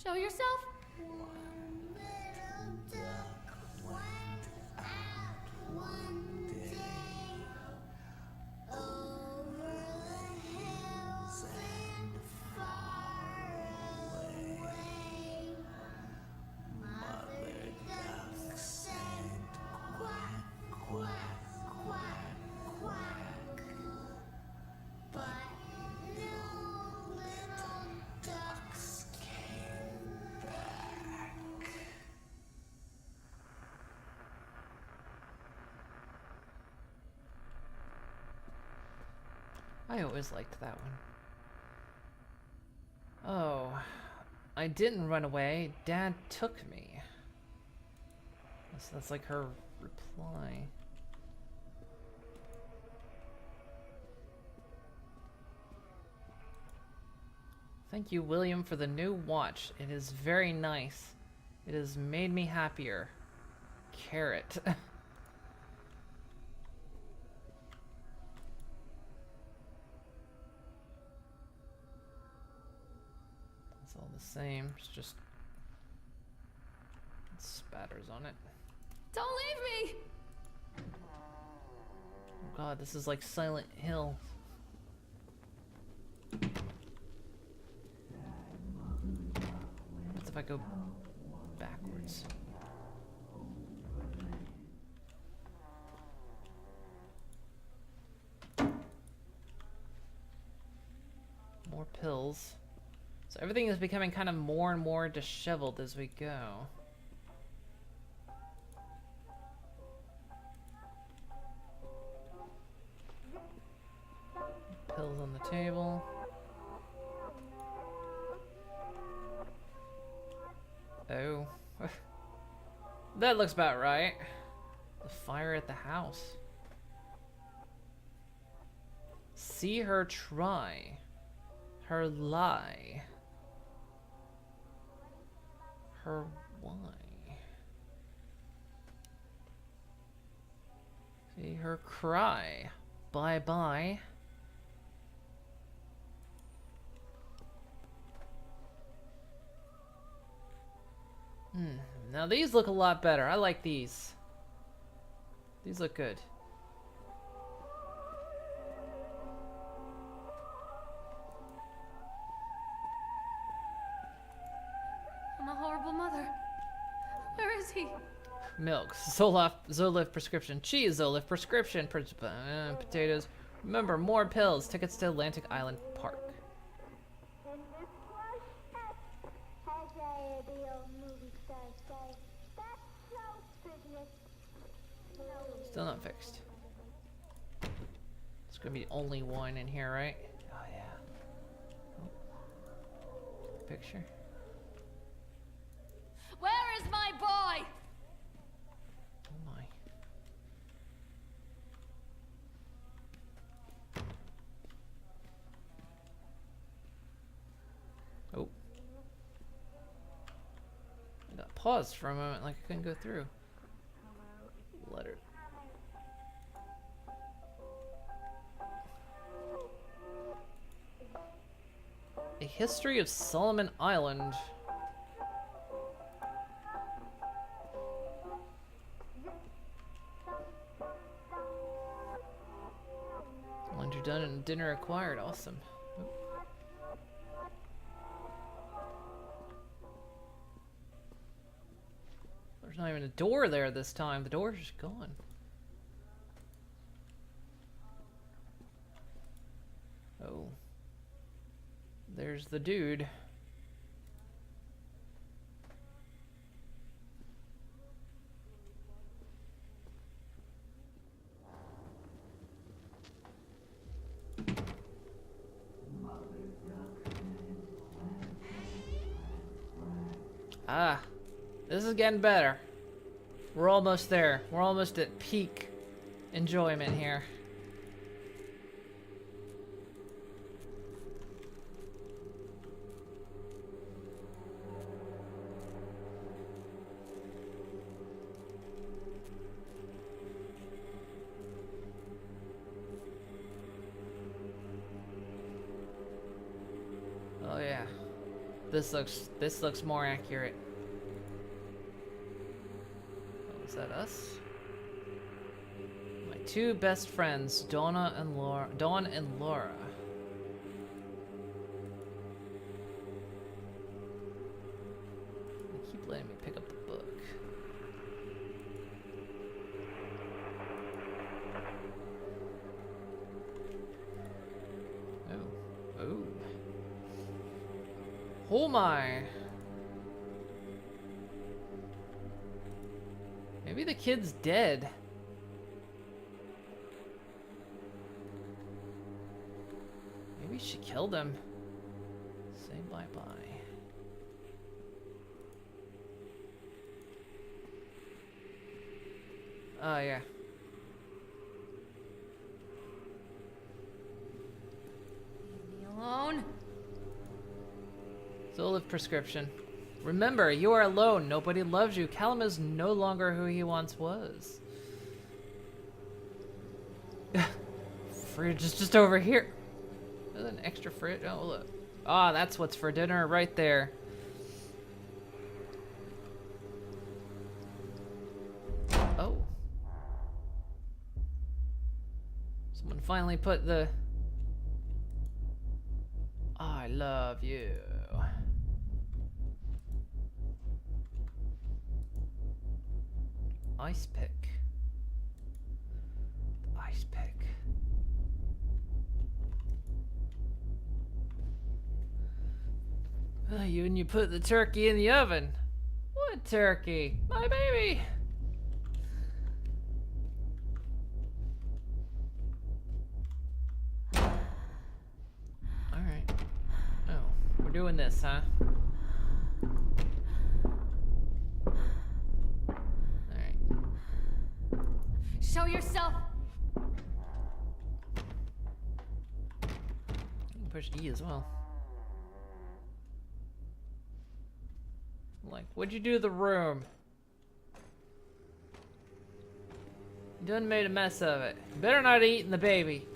Show yourself? One little duck went out one day over the hills and far away. Mother duck said quack, quack, quack, quack. But no little ducks came back. I always liked that one. Oh, I didn't run away. Dad took me. So that's like her reply. Thank you, William, for the new watch. It is very nice. It has made me happier. Carrot. It's all the same. It's just spatters on it. Don't leave me! Oh god, this is like Silent Hill. What if I go backwards? More pills. So everything is becoming kind of more and more disheveled as we go. Pills on the table. Oh. That looks about right. The fire at the house. See her try. Her lie. Her why. See her cry. Bye bye. Now these look a lot better. I like these. These look good. I'm a horrible mother. Where is he? Milk. Zolif prescription. Cheese. Zolif prescription. Potatoes. Remember, more pills. Tickets to Atlantic Island Park. And this was Sept, as the old movie stars say. That's no business. Still not fixed. It's gonna be only one in here, right? Oh yeah. Oh. Picture. Where is my boy? Oh my. Oh. I got paused for a moment like I couldn't go through. Letter. A History of Solomon Island. Lunch are done and dinner acquired. Awesome. Oop. There's not even a door there this time. The door's just gone. Oh. There's the dude. Ah, this is getting better. We're almost there. We're almost at peak enjoyment here. Oh yeah. This looks more accurate. Oh, is that us? My two best friends, Dawn and Laura. They keep letting me pick up the book. Oh. Oh. Oh my. Maybe the kid's dead. Maybe she killed him. Say bye-bye. Oh yeah. Leave me alone. Zolif prescription. Remember, you are alone. Nobody loves you. Callum is no longer who he once was. Fridge is just over here. There's an extra fridge. Oh, look. Ah, that's what's for dinner right there. Oh. Someone finally put the I love you. Ice pick. The ice pick. You put the turkey in the oven. What turkey? My baby. All right. Oh, we're doing this, huh? Show yourself. You can push E as well. Like, what'd you do to the room? You done made a mess of it. You better not eating the baby.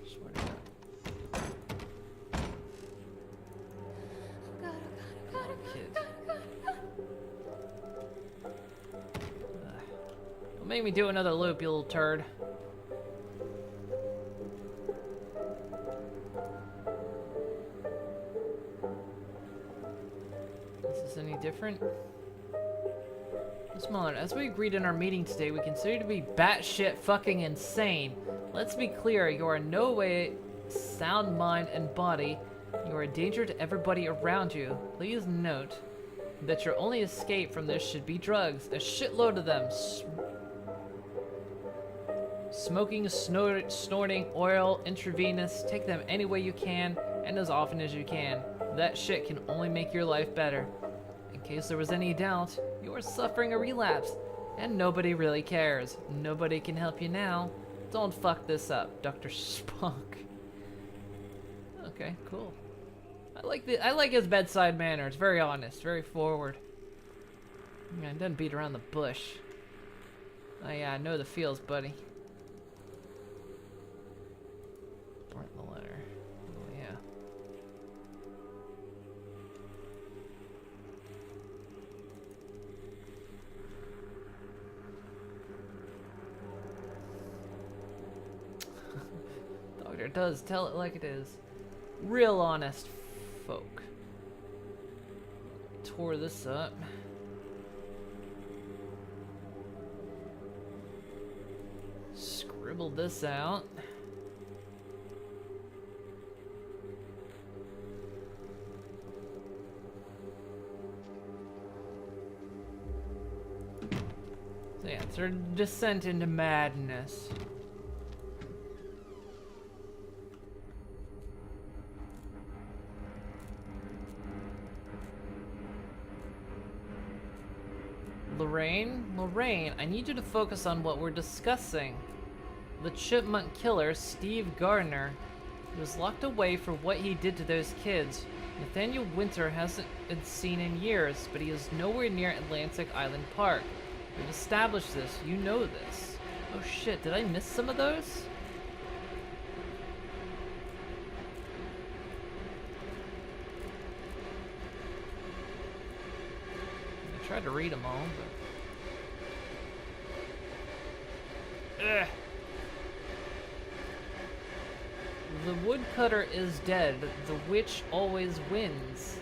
Swear to God. Kid. Don't make me do another loop, you little turd. Is this any different? Miss Muller, as we agreed in our meeting today, we consider you to be batshit fucking insane. Let's be clear, you are in no way sound mind and body. You are a danger to everybody around you. Please note that your only escape from this should be drugs. A shitload of them. Smoking, snorting, oil, intravenous. Take them any way you can and as often as you can. That shit can only make your life better. In case there was any doubt, you are suffering a relapse, and nobody really cares. Nobody can help you now. Don't fuck this up, Dr. Spock. Okay, cool. I like his bedside manner. It's very honest, very forward. Yeah, it doesn't beat around the bush. Oh yeah, I know the feels, buddy. Burnt the letter. Oh yeah. Doctor does tell it like it is. Real honest folk. Tore this up. Scribbled this out. So yeah, it's their descent into madness. Lorraine, I need you to focus on what we're discussing. The chipmunk killer, Steve Gardner, was locked away for what he did to those kids. Nathaniel Winter hasn't been seen in years, but he is nowhere near Atlantic Island Park. We've established this. You know this. Oh shit, did I miss some of those? I tried to read them all, but... Ugh. The woodcutter is dead. The witch always wins.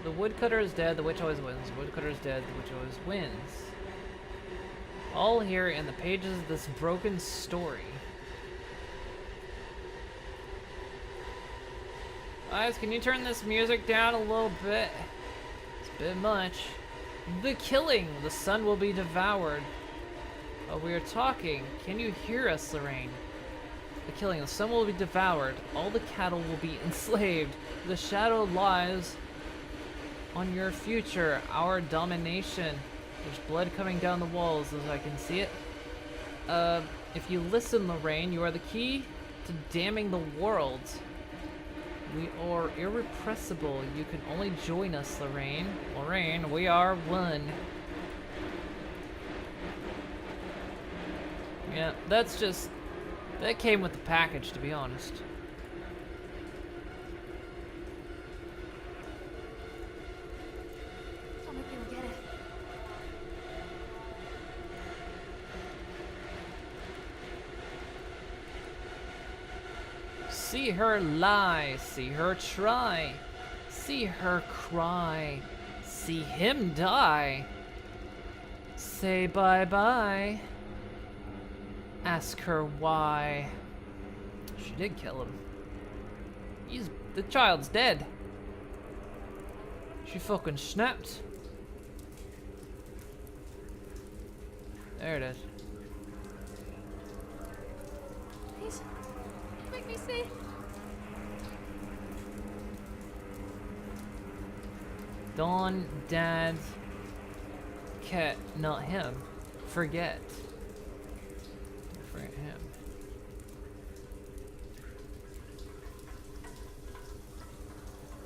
The woodcutter is dead. The witch always wins. The woodcutter is dead. The witch always wins. All here in the pages of this broken story. Guys, can you turn this music down a little bit? It's a bit much. The killing. The sun will be devoured. Oh, we are talking. Can you hear us, Lorraine? The killing. The sun will be devoured. All the cattle will be enslaved. The shadow lies on your future. Our domination. There's blood coming down the walls as I can see it. If you listen, Lorraine, you are the key to damning the world. We are irrepressible. You can only join us, Lorraine. Lorraine, we are one. Yeah, that's just... that came with the package, to be honest. Don't make me get it. See her lie, see her try, see her cry, see him die. Say bye-bye. Ask her why. She did kill him. The child's dead. She fucking snapped. There it is. Please, make me see. Dawn, Dad, Cat, not him. Forget. Forget him.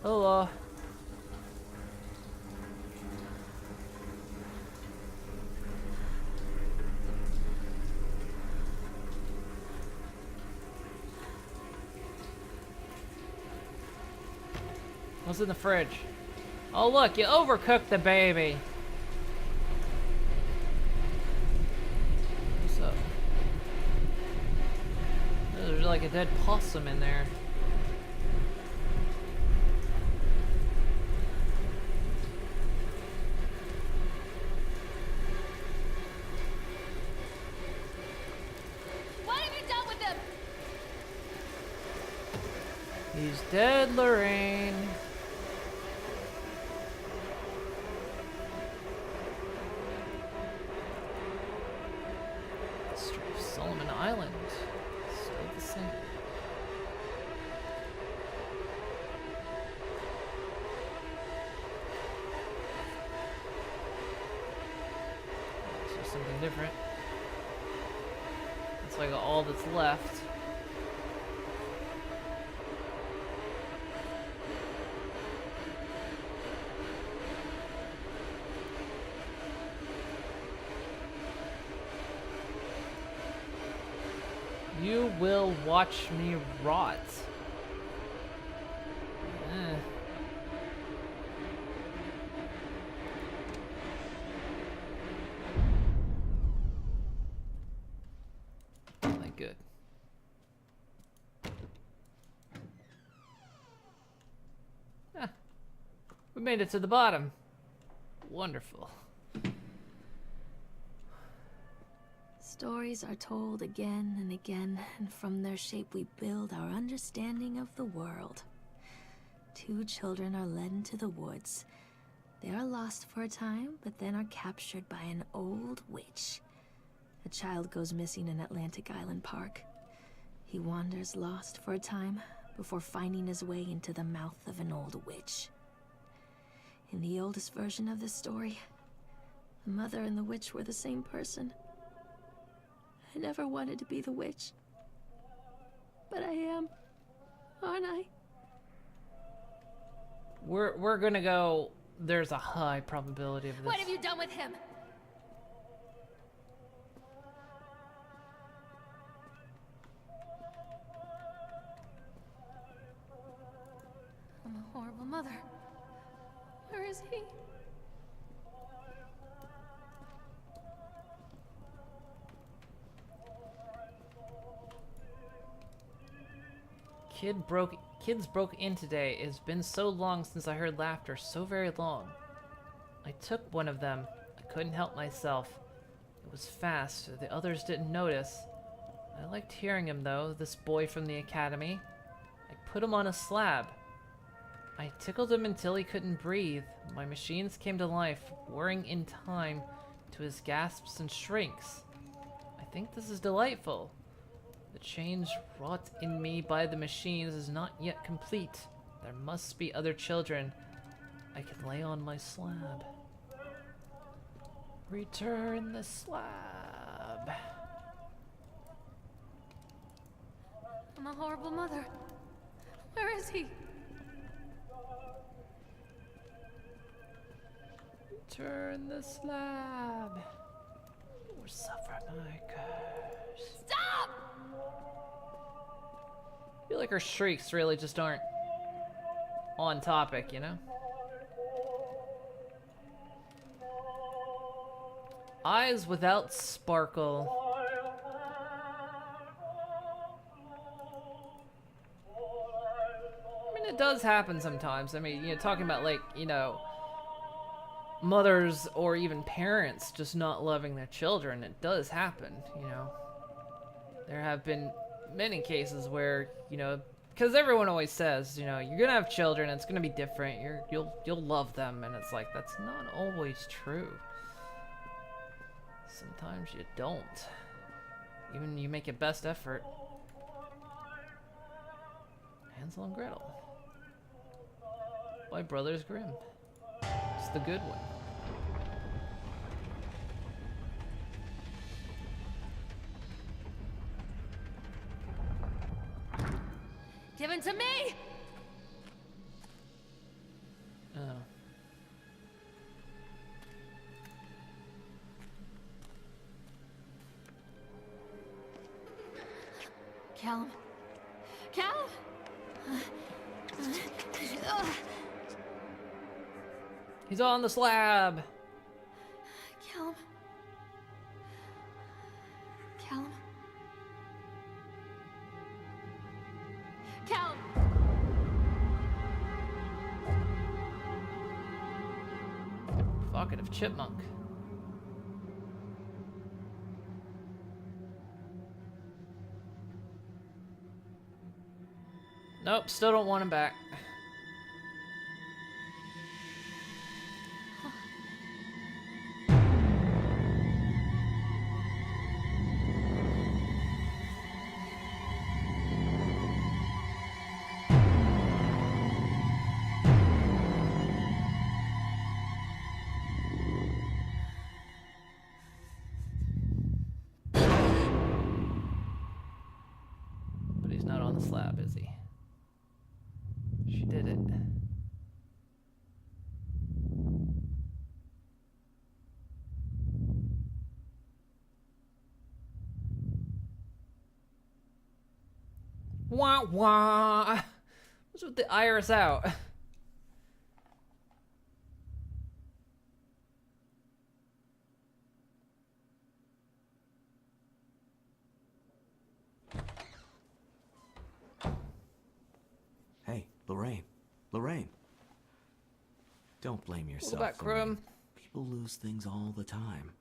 Hello. What's in the fridge? Oh look, you overcooked the baby. What's up? There's like a dead possum in there. There's dead Lorraine. History of Solomon Island. Still the same. So something different. That's like all that's left. You will watch me rot. Eh. Like good. Ah, we made it to the bottom. Wonderful. Stories are told again and again, and from their shape we build our understanding of the world. Two children are led into the woods. They are lost for a time, but then are captured by an old witch. A child goes missing in Atlantic Island Park. He wanders lost for a time before finding his way into the mouth of an old witch. In the oldest version of this story, the mother and the witch were the same person. I never wanted to be the witch. But I am, aren't I? We're gonna go. There's a high probability of this. What have you done with him? I'm a horrible mother. Where is he? Kids broke in today. It's been so long since I heard laughter, so very long. I took one of them. I couldn't help myself. It was fast, so the others didn't notice. I liked hearing him though, this boy from the academy. I put him on a slab. I tickled him until he couldn't breathe. My machines came to life, whirring in time to his gasps and shrinks. I think this is delightful. The change wrought in me by the machines is not yet complete. There must be other children I can lay on my slab. Return the slab. I'm a horrible mother. Where is he? Return the slab. Or suffer my curse. Stop! I feel like her shrieks really just aren't on topic, you know? Eyes without sparkle. I mean, it does happen sometimes. I mean, you know, talking about like, you know, mothers or even parents just not loving their children, it does happen, you know. There have been many cases where, you know, because everyone always says, you know, you're gonna have children, it's gonna be different, you'll love them, and it's like, that's not always true. Sometimes you don't. Even you make your best effort. Hansel and Gretel by Brothers Grimm. It's the good one. Give it to me! Oh. Callum. Callum! He's on the slab. Callum. Callum. Callum! Vocative chipmunk. Nope, still don't want him back. But he's not on the slab, is he? She did it. Wah wah! What's with the iris out? Hey, Lorraine. Lorraine. Don't blame yourself. back, Crumb. Lorraine. People lose things all the time.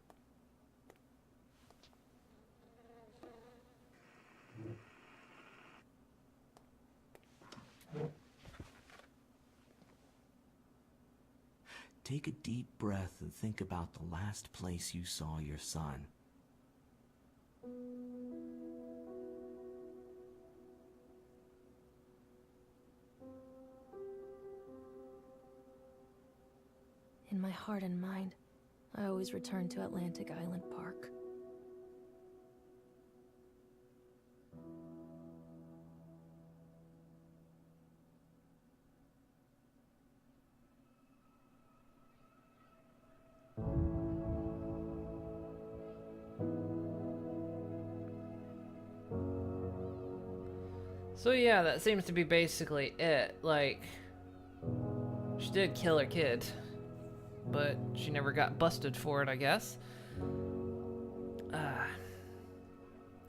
Take a deep breath and think about the last place you saw your son. In my heart and mind, I always return to Atlantic Island Park. So yeah, that seems to be basically it. Like, she did kill her kid, but she never got busted for it, I guess.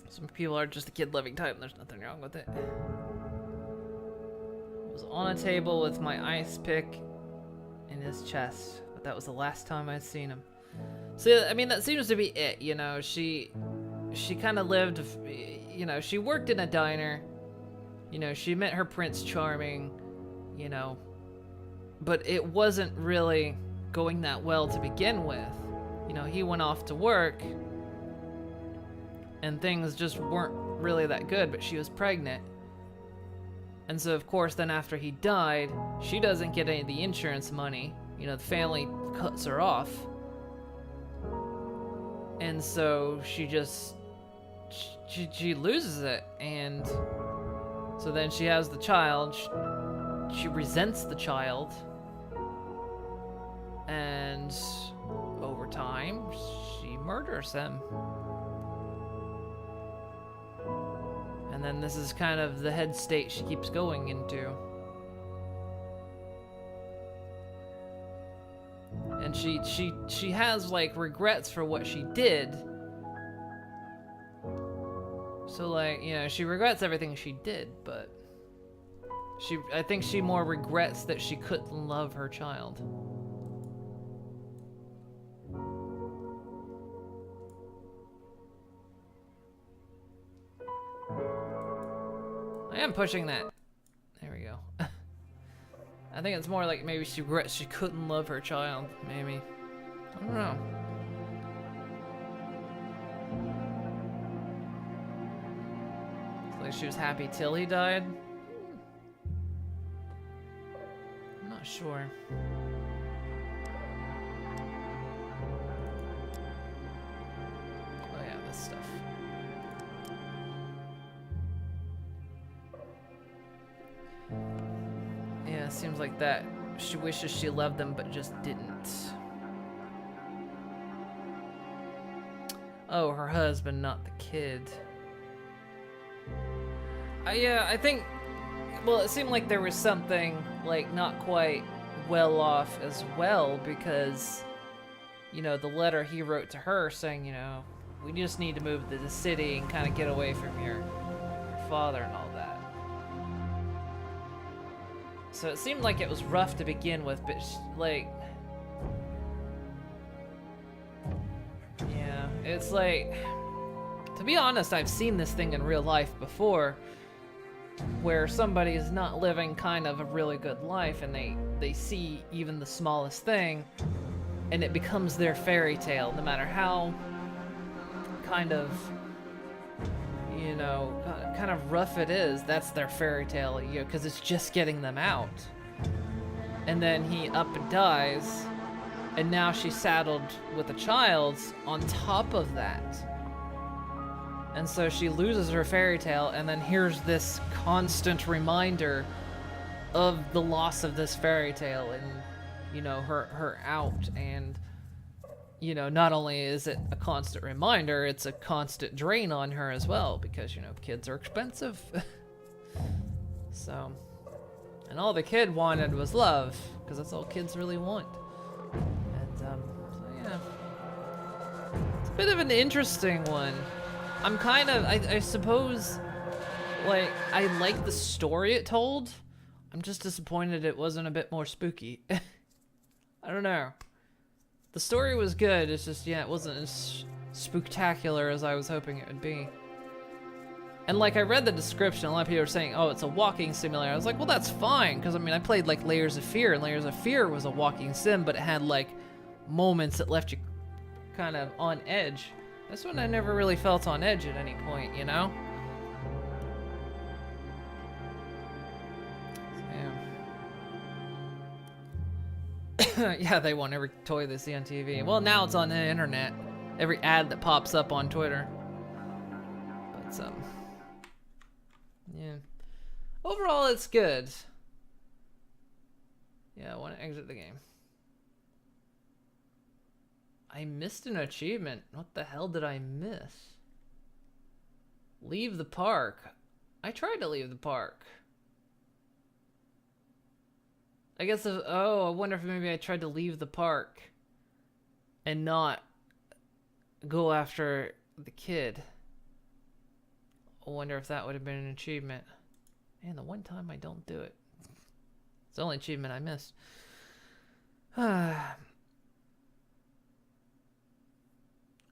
Some people are just a kid loving type, and there's nothing wrong with it. I was on a table with my ice pick in his chest, but that was the last time I'd seen him. So, I mean, that seems to be it, you know. She kind of lived, you know, she worked in a diner. You know, she met her Prince Charming, you know, but it wasn't really going that well to begin with. You know, he went off to work, and things just weren't really that good, but she was pregnant. And so, of course, then after he died, she doesn't get any of the insurance money. You know, the family cuts her off. And so she just, she loses it, and so then she has the child, she resents the child, and over time, she murders him. And then this is kind of the head state she keeps going into. And she has, like, regrets for what she did. So, like, you know, she regrets everything she did, but I think she more regrets that she couldn't love her child. I am pushing that. There we go. I think it's more like maybe she regrets she couldn't love her child, maybe. I don't know. Like she was happy till he died? I'm not sure. Oh yeah, this stuff. Yeah, it seems like that. She wishes she loved them, but just didn't. Oh, her husband, not the kid. Yeah, I think, well, it seemed like there was something, like, not quite well off as well, because, you know, the letter he wrote to her saying, you know, we just need to move to the city and kind of get away from your father and all that. So it seemed like it was rough to begin with, but, like, yeah, it's like, to be honest, I've seen this thing in real life before. where somebody is not living kind of a really good life, and they see even the smallest thing, and it becomes their fairy tale, no matter how kind of, you know, kind of rough it is. That's their fairy tale, you know, because it's just getting them out. And then he up and dies, and now she's saddled with a child on top of that. And so she loses her fairy tale, and then here's this constant reminder of the loss of this fairy tale, and, you know, her out. And, you know, not only is it a constant reminder, it's a constant drain on her as well, because, you know, kids are expensive. So, and all the kid wanted was love, because that's all kids really want. And, so yeah. It's a bit of an interesting one. I'm kind of, I suppose, like, I like the story it told. I'm just disappointed it wasn't a bit more spooky. I don't know. The story was good, it's just, yeah, it wasn't as spooktacular as I was hoping it would be. And, like, I read the description, a lot of people were saying, oh, it's a walking simulator. I was like, well, that's fine, because, I mean, I played, like, Layers of Fear, and Layers of Fear was a walking sim, but it had, like, moments that left you kind of on edge. This one I never really felt on edge at any point, you know? So, yeah. Yeah, they want every toy they see on TV. Well, now it's on the internet. Every ad that pops up on Twitter. But, yeah. Overall, it's good. Yeah, I want to exit the game. I missed an achievement. What the hell did I miss? Leave the park. I tried to leave the park. I guess, oh, I wonder if maybe I tried to leave the park and not go after the kid. I wonder if that would have been an achievement. Man, the one time I don't do it. It's the only achievement I missed.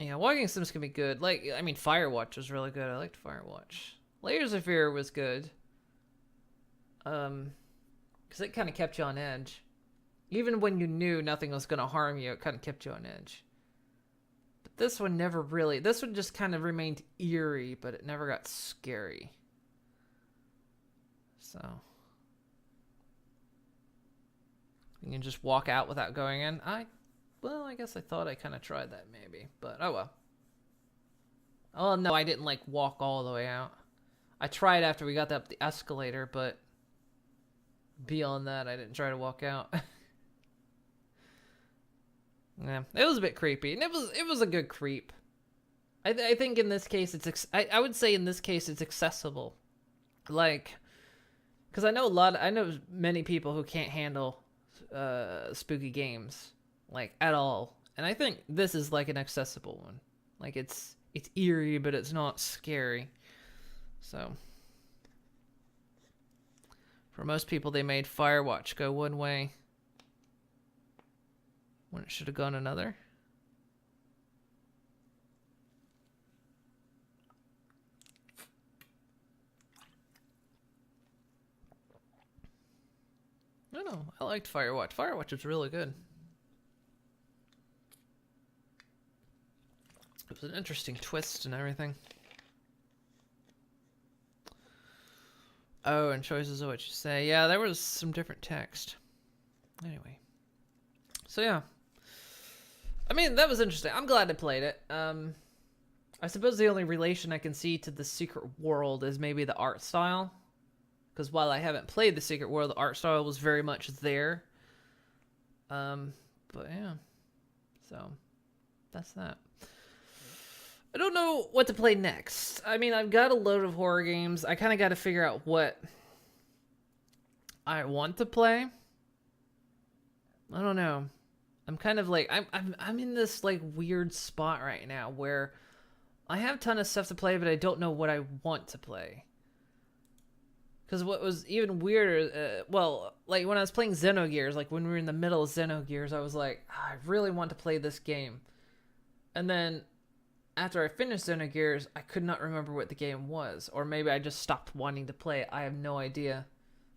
Yeah, walking sims can be good. Like, I mean, Firewatch was really good. I liked Firewatch. Layers of Fear was good. Because it kind of kept you on edge. Even when you knew nothing was going to harm you, it kind of kept you on edge. But this one never really... This one just kind of remained eerie, but it never got scary. So... You can just walk out without going in. Well, I guess I thought I kind of tried that maybe, but oh well. Oh no, I didn't like walk all the way out. I tried after we got up the escalator, but beyond that, I didn't try to walk out. Yeah, it was a bit creepy, and it was a good creep. I think in this case I would say in this case it's accessible, like, because I know many people who can't handle spooky games. Like, at all. And I think this is, like, an accessible one. Like, it's eerie, but it's not scary. So. For most people, they made Firewatch go one way when it should have gone another. I don't know. I liked Firewatch. Firewatch was really good. It was an interesting twist and everything. Oh, and choices of what you say. Yeah, there was some different text. Anyway. So, yeah. I mean, that was interesting. I'm glad I played it. I suppose the only relation I can see to the Secret World is maybe the art style. Because while I haven't played the Secret World, the art style was very much there. But, yeah. So, that's that. I don't know what to play next. I mean, I've got a load of horror games. I kind of got to figure out what I want to play. I don't know. I'm kind of like I'm in this like weird spot right now where I have a ton of stuff to play, but I don't know what I want to play. Because what was even weirder, well, like when I was playing Xenogears, like when we were in the middle of Xenogears, I was like, I really want to play this game. And then after I finished Xenogears, I could not remember what the game was. Or maybe I just stopped wanting to play it. I have no idea.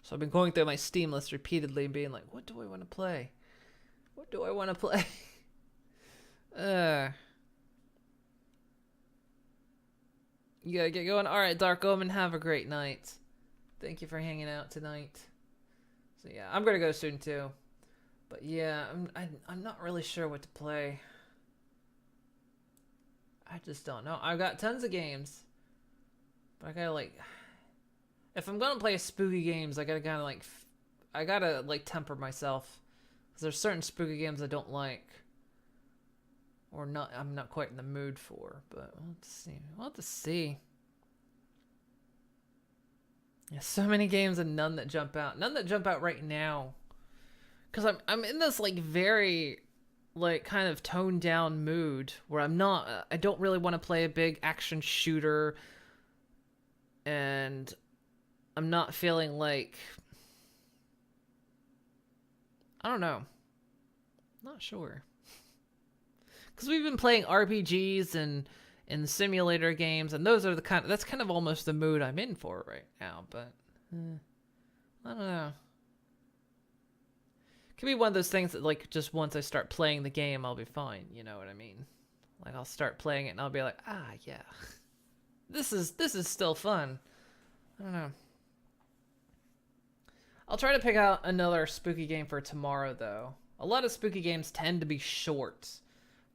So I've been going through my Steam list repeatedly and being like, what do I want to play? What do I want to play? You gotta get going. Alright, Dark Omen, have a great night. Thank you for hanging out tonight. So yeah, I'm gonna go soon too. But yeah, I'm not really sure what to play. I just don't know. I've got tons of games. But I gotta like... If I'm gonna play spooky games, I gotta kind of like... I gotta like temper myself. Because there's certain spooky games I don't like. Or not, I'm not quite in the mood for. But we'll have to see. We'll have to see. Yeah, so many games and none that jump out. None that jump out right now. Because I'm in this like very... like kind of toned down mood where I don't really want to play a big action shooter, and I'm not feeling like, I don't know, not sure, because we've been playing RPGs and simulator games, and those are that's kind of almost the mood I'm in for right now, but I don't know. Could be one of those things that like just once I start playing the game I'll be fine, you know what I mean? Like I'll start playing it and I'll be like, yeah. This is still fun. I don't know. I'll try to pick out another spooky game for tomorrow though. A lot of spooky games tend to be short.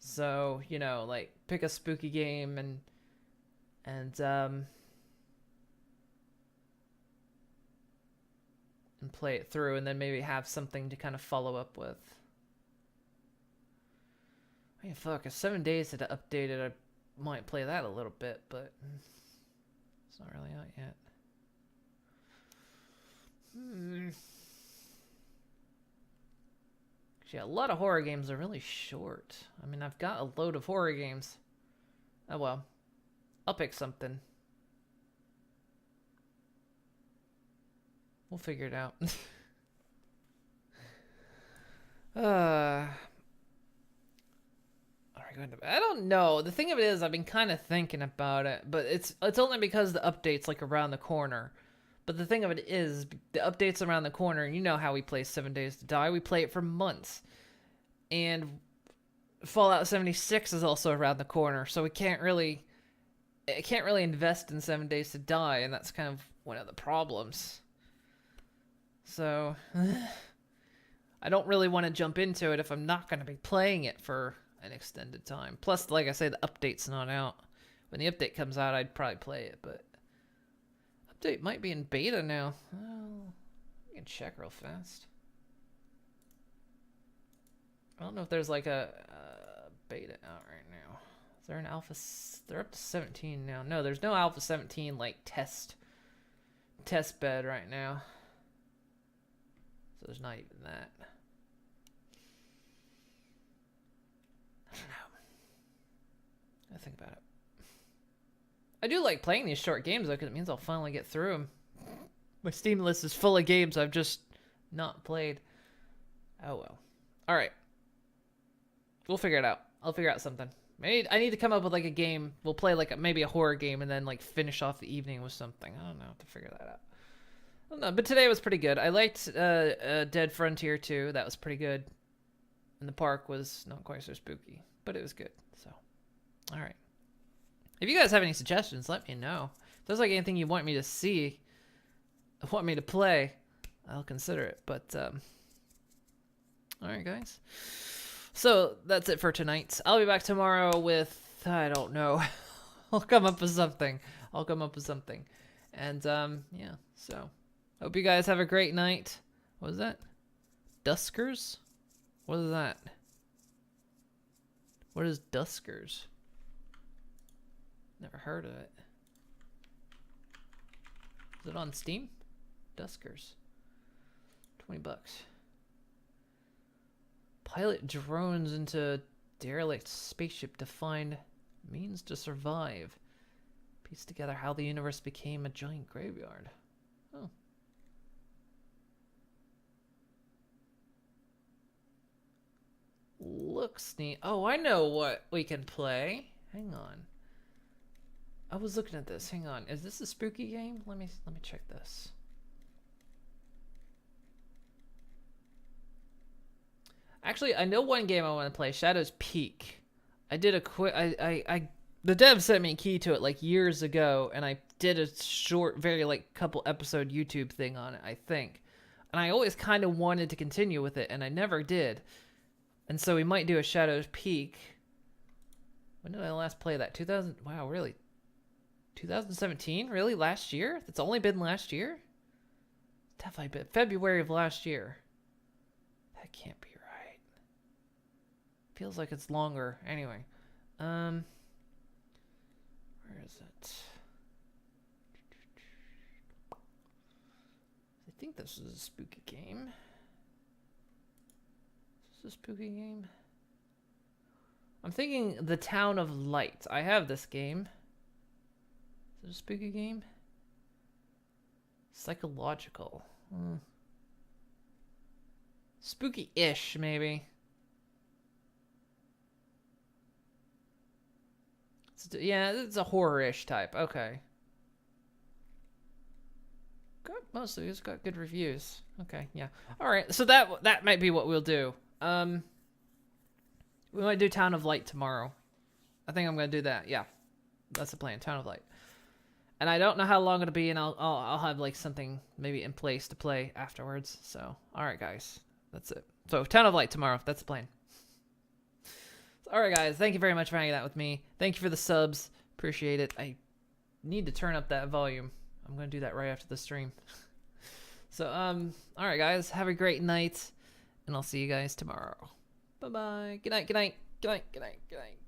So, you know, like pick a spooky game and play it through, and then maybe have something to kind of follow up with. I mean, fuck, if 7 Days had updated, I might play that a little bit, but it's not really out yet. Yeah, a lot of horror games are really short. I mean, I've got a load of horror games. Oh well. I'll pick something. We'll figure it out. Are we going to... I don't know. The thing of it is, I've been kind of thinking about it, but it's only because the update's like around the corner. But the thing of it is, the update's around the corner, and you know how we play 7 Days to Die. We play it for months. And Fallout 76 is also around the corner, so we can't really... I can't really invest in 7 Days to Die, and that's kind of one of the problems. So, I don't really want to jump into it if I'm not going to be playing it for an extended time. Plus, like I say, the update's not out. When the update comes out, I'd probably play it, but... Update might be in beta now. Well, I can check real fast. I don't know if there's like a beta out right now. Is there an alpha? They're up to 17 now. No, there's no alpha 17 like test bed right now. So there's not even that. I don't know. I think about it. I do like playing these short games though, because it means I'll finally get through them. My Steam list is full of games I've just not played. Oh well. Alright. We'll figure it out. I'll figure out something. Maybe I need to come up with like a game. We'll play like maybe a horror game and then like finish off the evening with something. I don't know. To figure that out. I don't know, but today was pretty good. I liked Dead Frontier 2. That was pretty good. And the park was not quite so spooky, but it was good. So, all right. If you guys have any suggestions, let me know. If there's like anything you want me to see, want me to play, I'll consider it. But all right, guys. So that's it for tonight. I'll be back tomorrow with, I don't know. I'll come up with something. And yeah. So hope you guys have a great night. What is that? Duskers? What is that? What is Duskers? Never heard of it. Is it on Steam? Duskers. $20. Pilot drones into derelict spaceship to find means to survive. Piece together how the universe became a giant graveyard. Oh. Looks neat. Oh, I know what we can play. Hang on. I was looking at this. Hang on. Is this a spooky game? Let me check this. Actually, I know one game I want to play. Shadow's Peak. I did a quick. The dev sent me a key to it like years ago, and I did a short, very like couple episode YouTube thing on it, I think. And I always kind of wanted to continue with it, and I never did. And so we might do a Shadow's Peak. When did I last play that? 2000. Wow, really? 2017? Really? Last year? It's only been last year? Definitely been February of last year. That can't be right. Feels like it's longer. Anyway. Where is it? I think this is a spooky game. Is this a spooky game? I'm thinking The Town of Light. I have this game. Is it a spooky game? Psychological. Spooky-ish, maybe. Yeah, it's a horror-ish type. Okay. Good. Most of these got good reviews. Okay, yeah. All right, so that might be what we'll do. We might do Town of Light tomorrow. I think I'm gonna do that. Yeah, that's the plan. Town of Light. And I don't know how long it'll be, and I'll have like something maybe in place to play afterwards. So, all right, guys, that's it. So Town of Light tomorrow. That's the plan. All right, guys, thank you very much for hanging out with me. Thank you for the subs. Appreciate it. I need to turn up that volume. I'm going to do that right after the stream. So, all right, guys, have a great night, and I'll see you guys tomorrow. Bye-bye. Good night, good night, good night, good night, good night.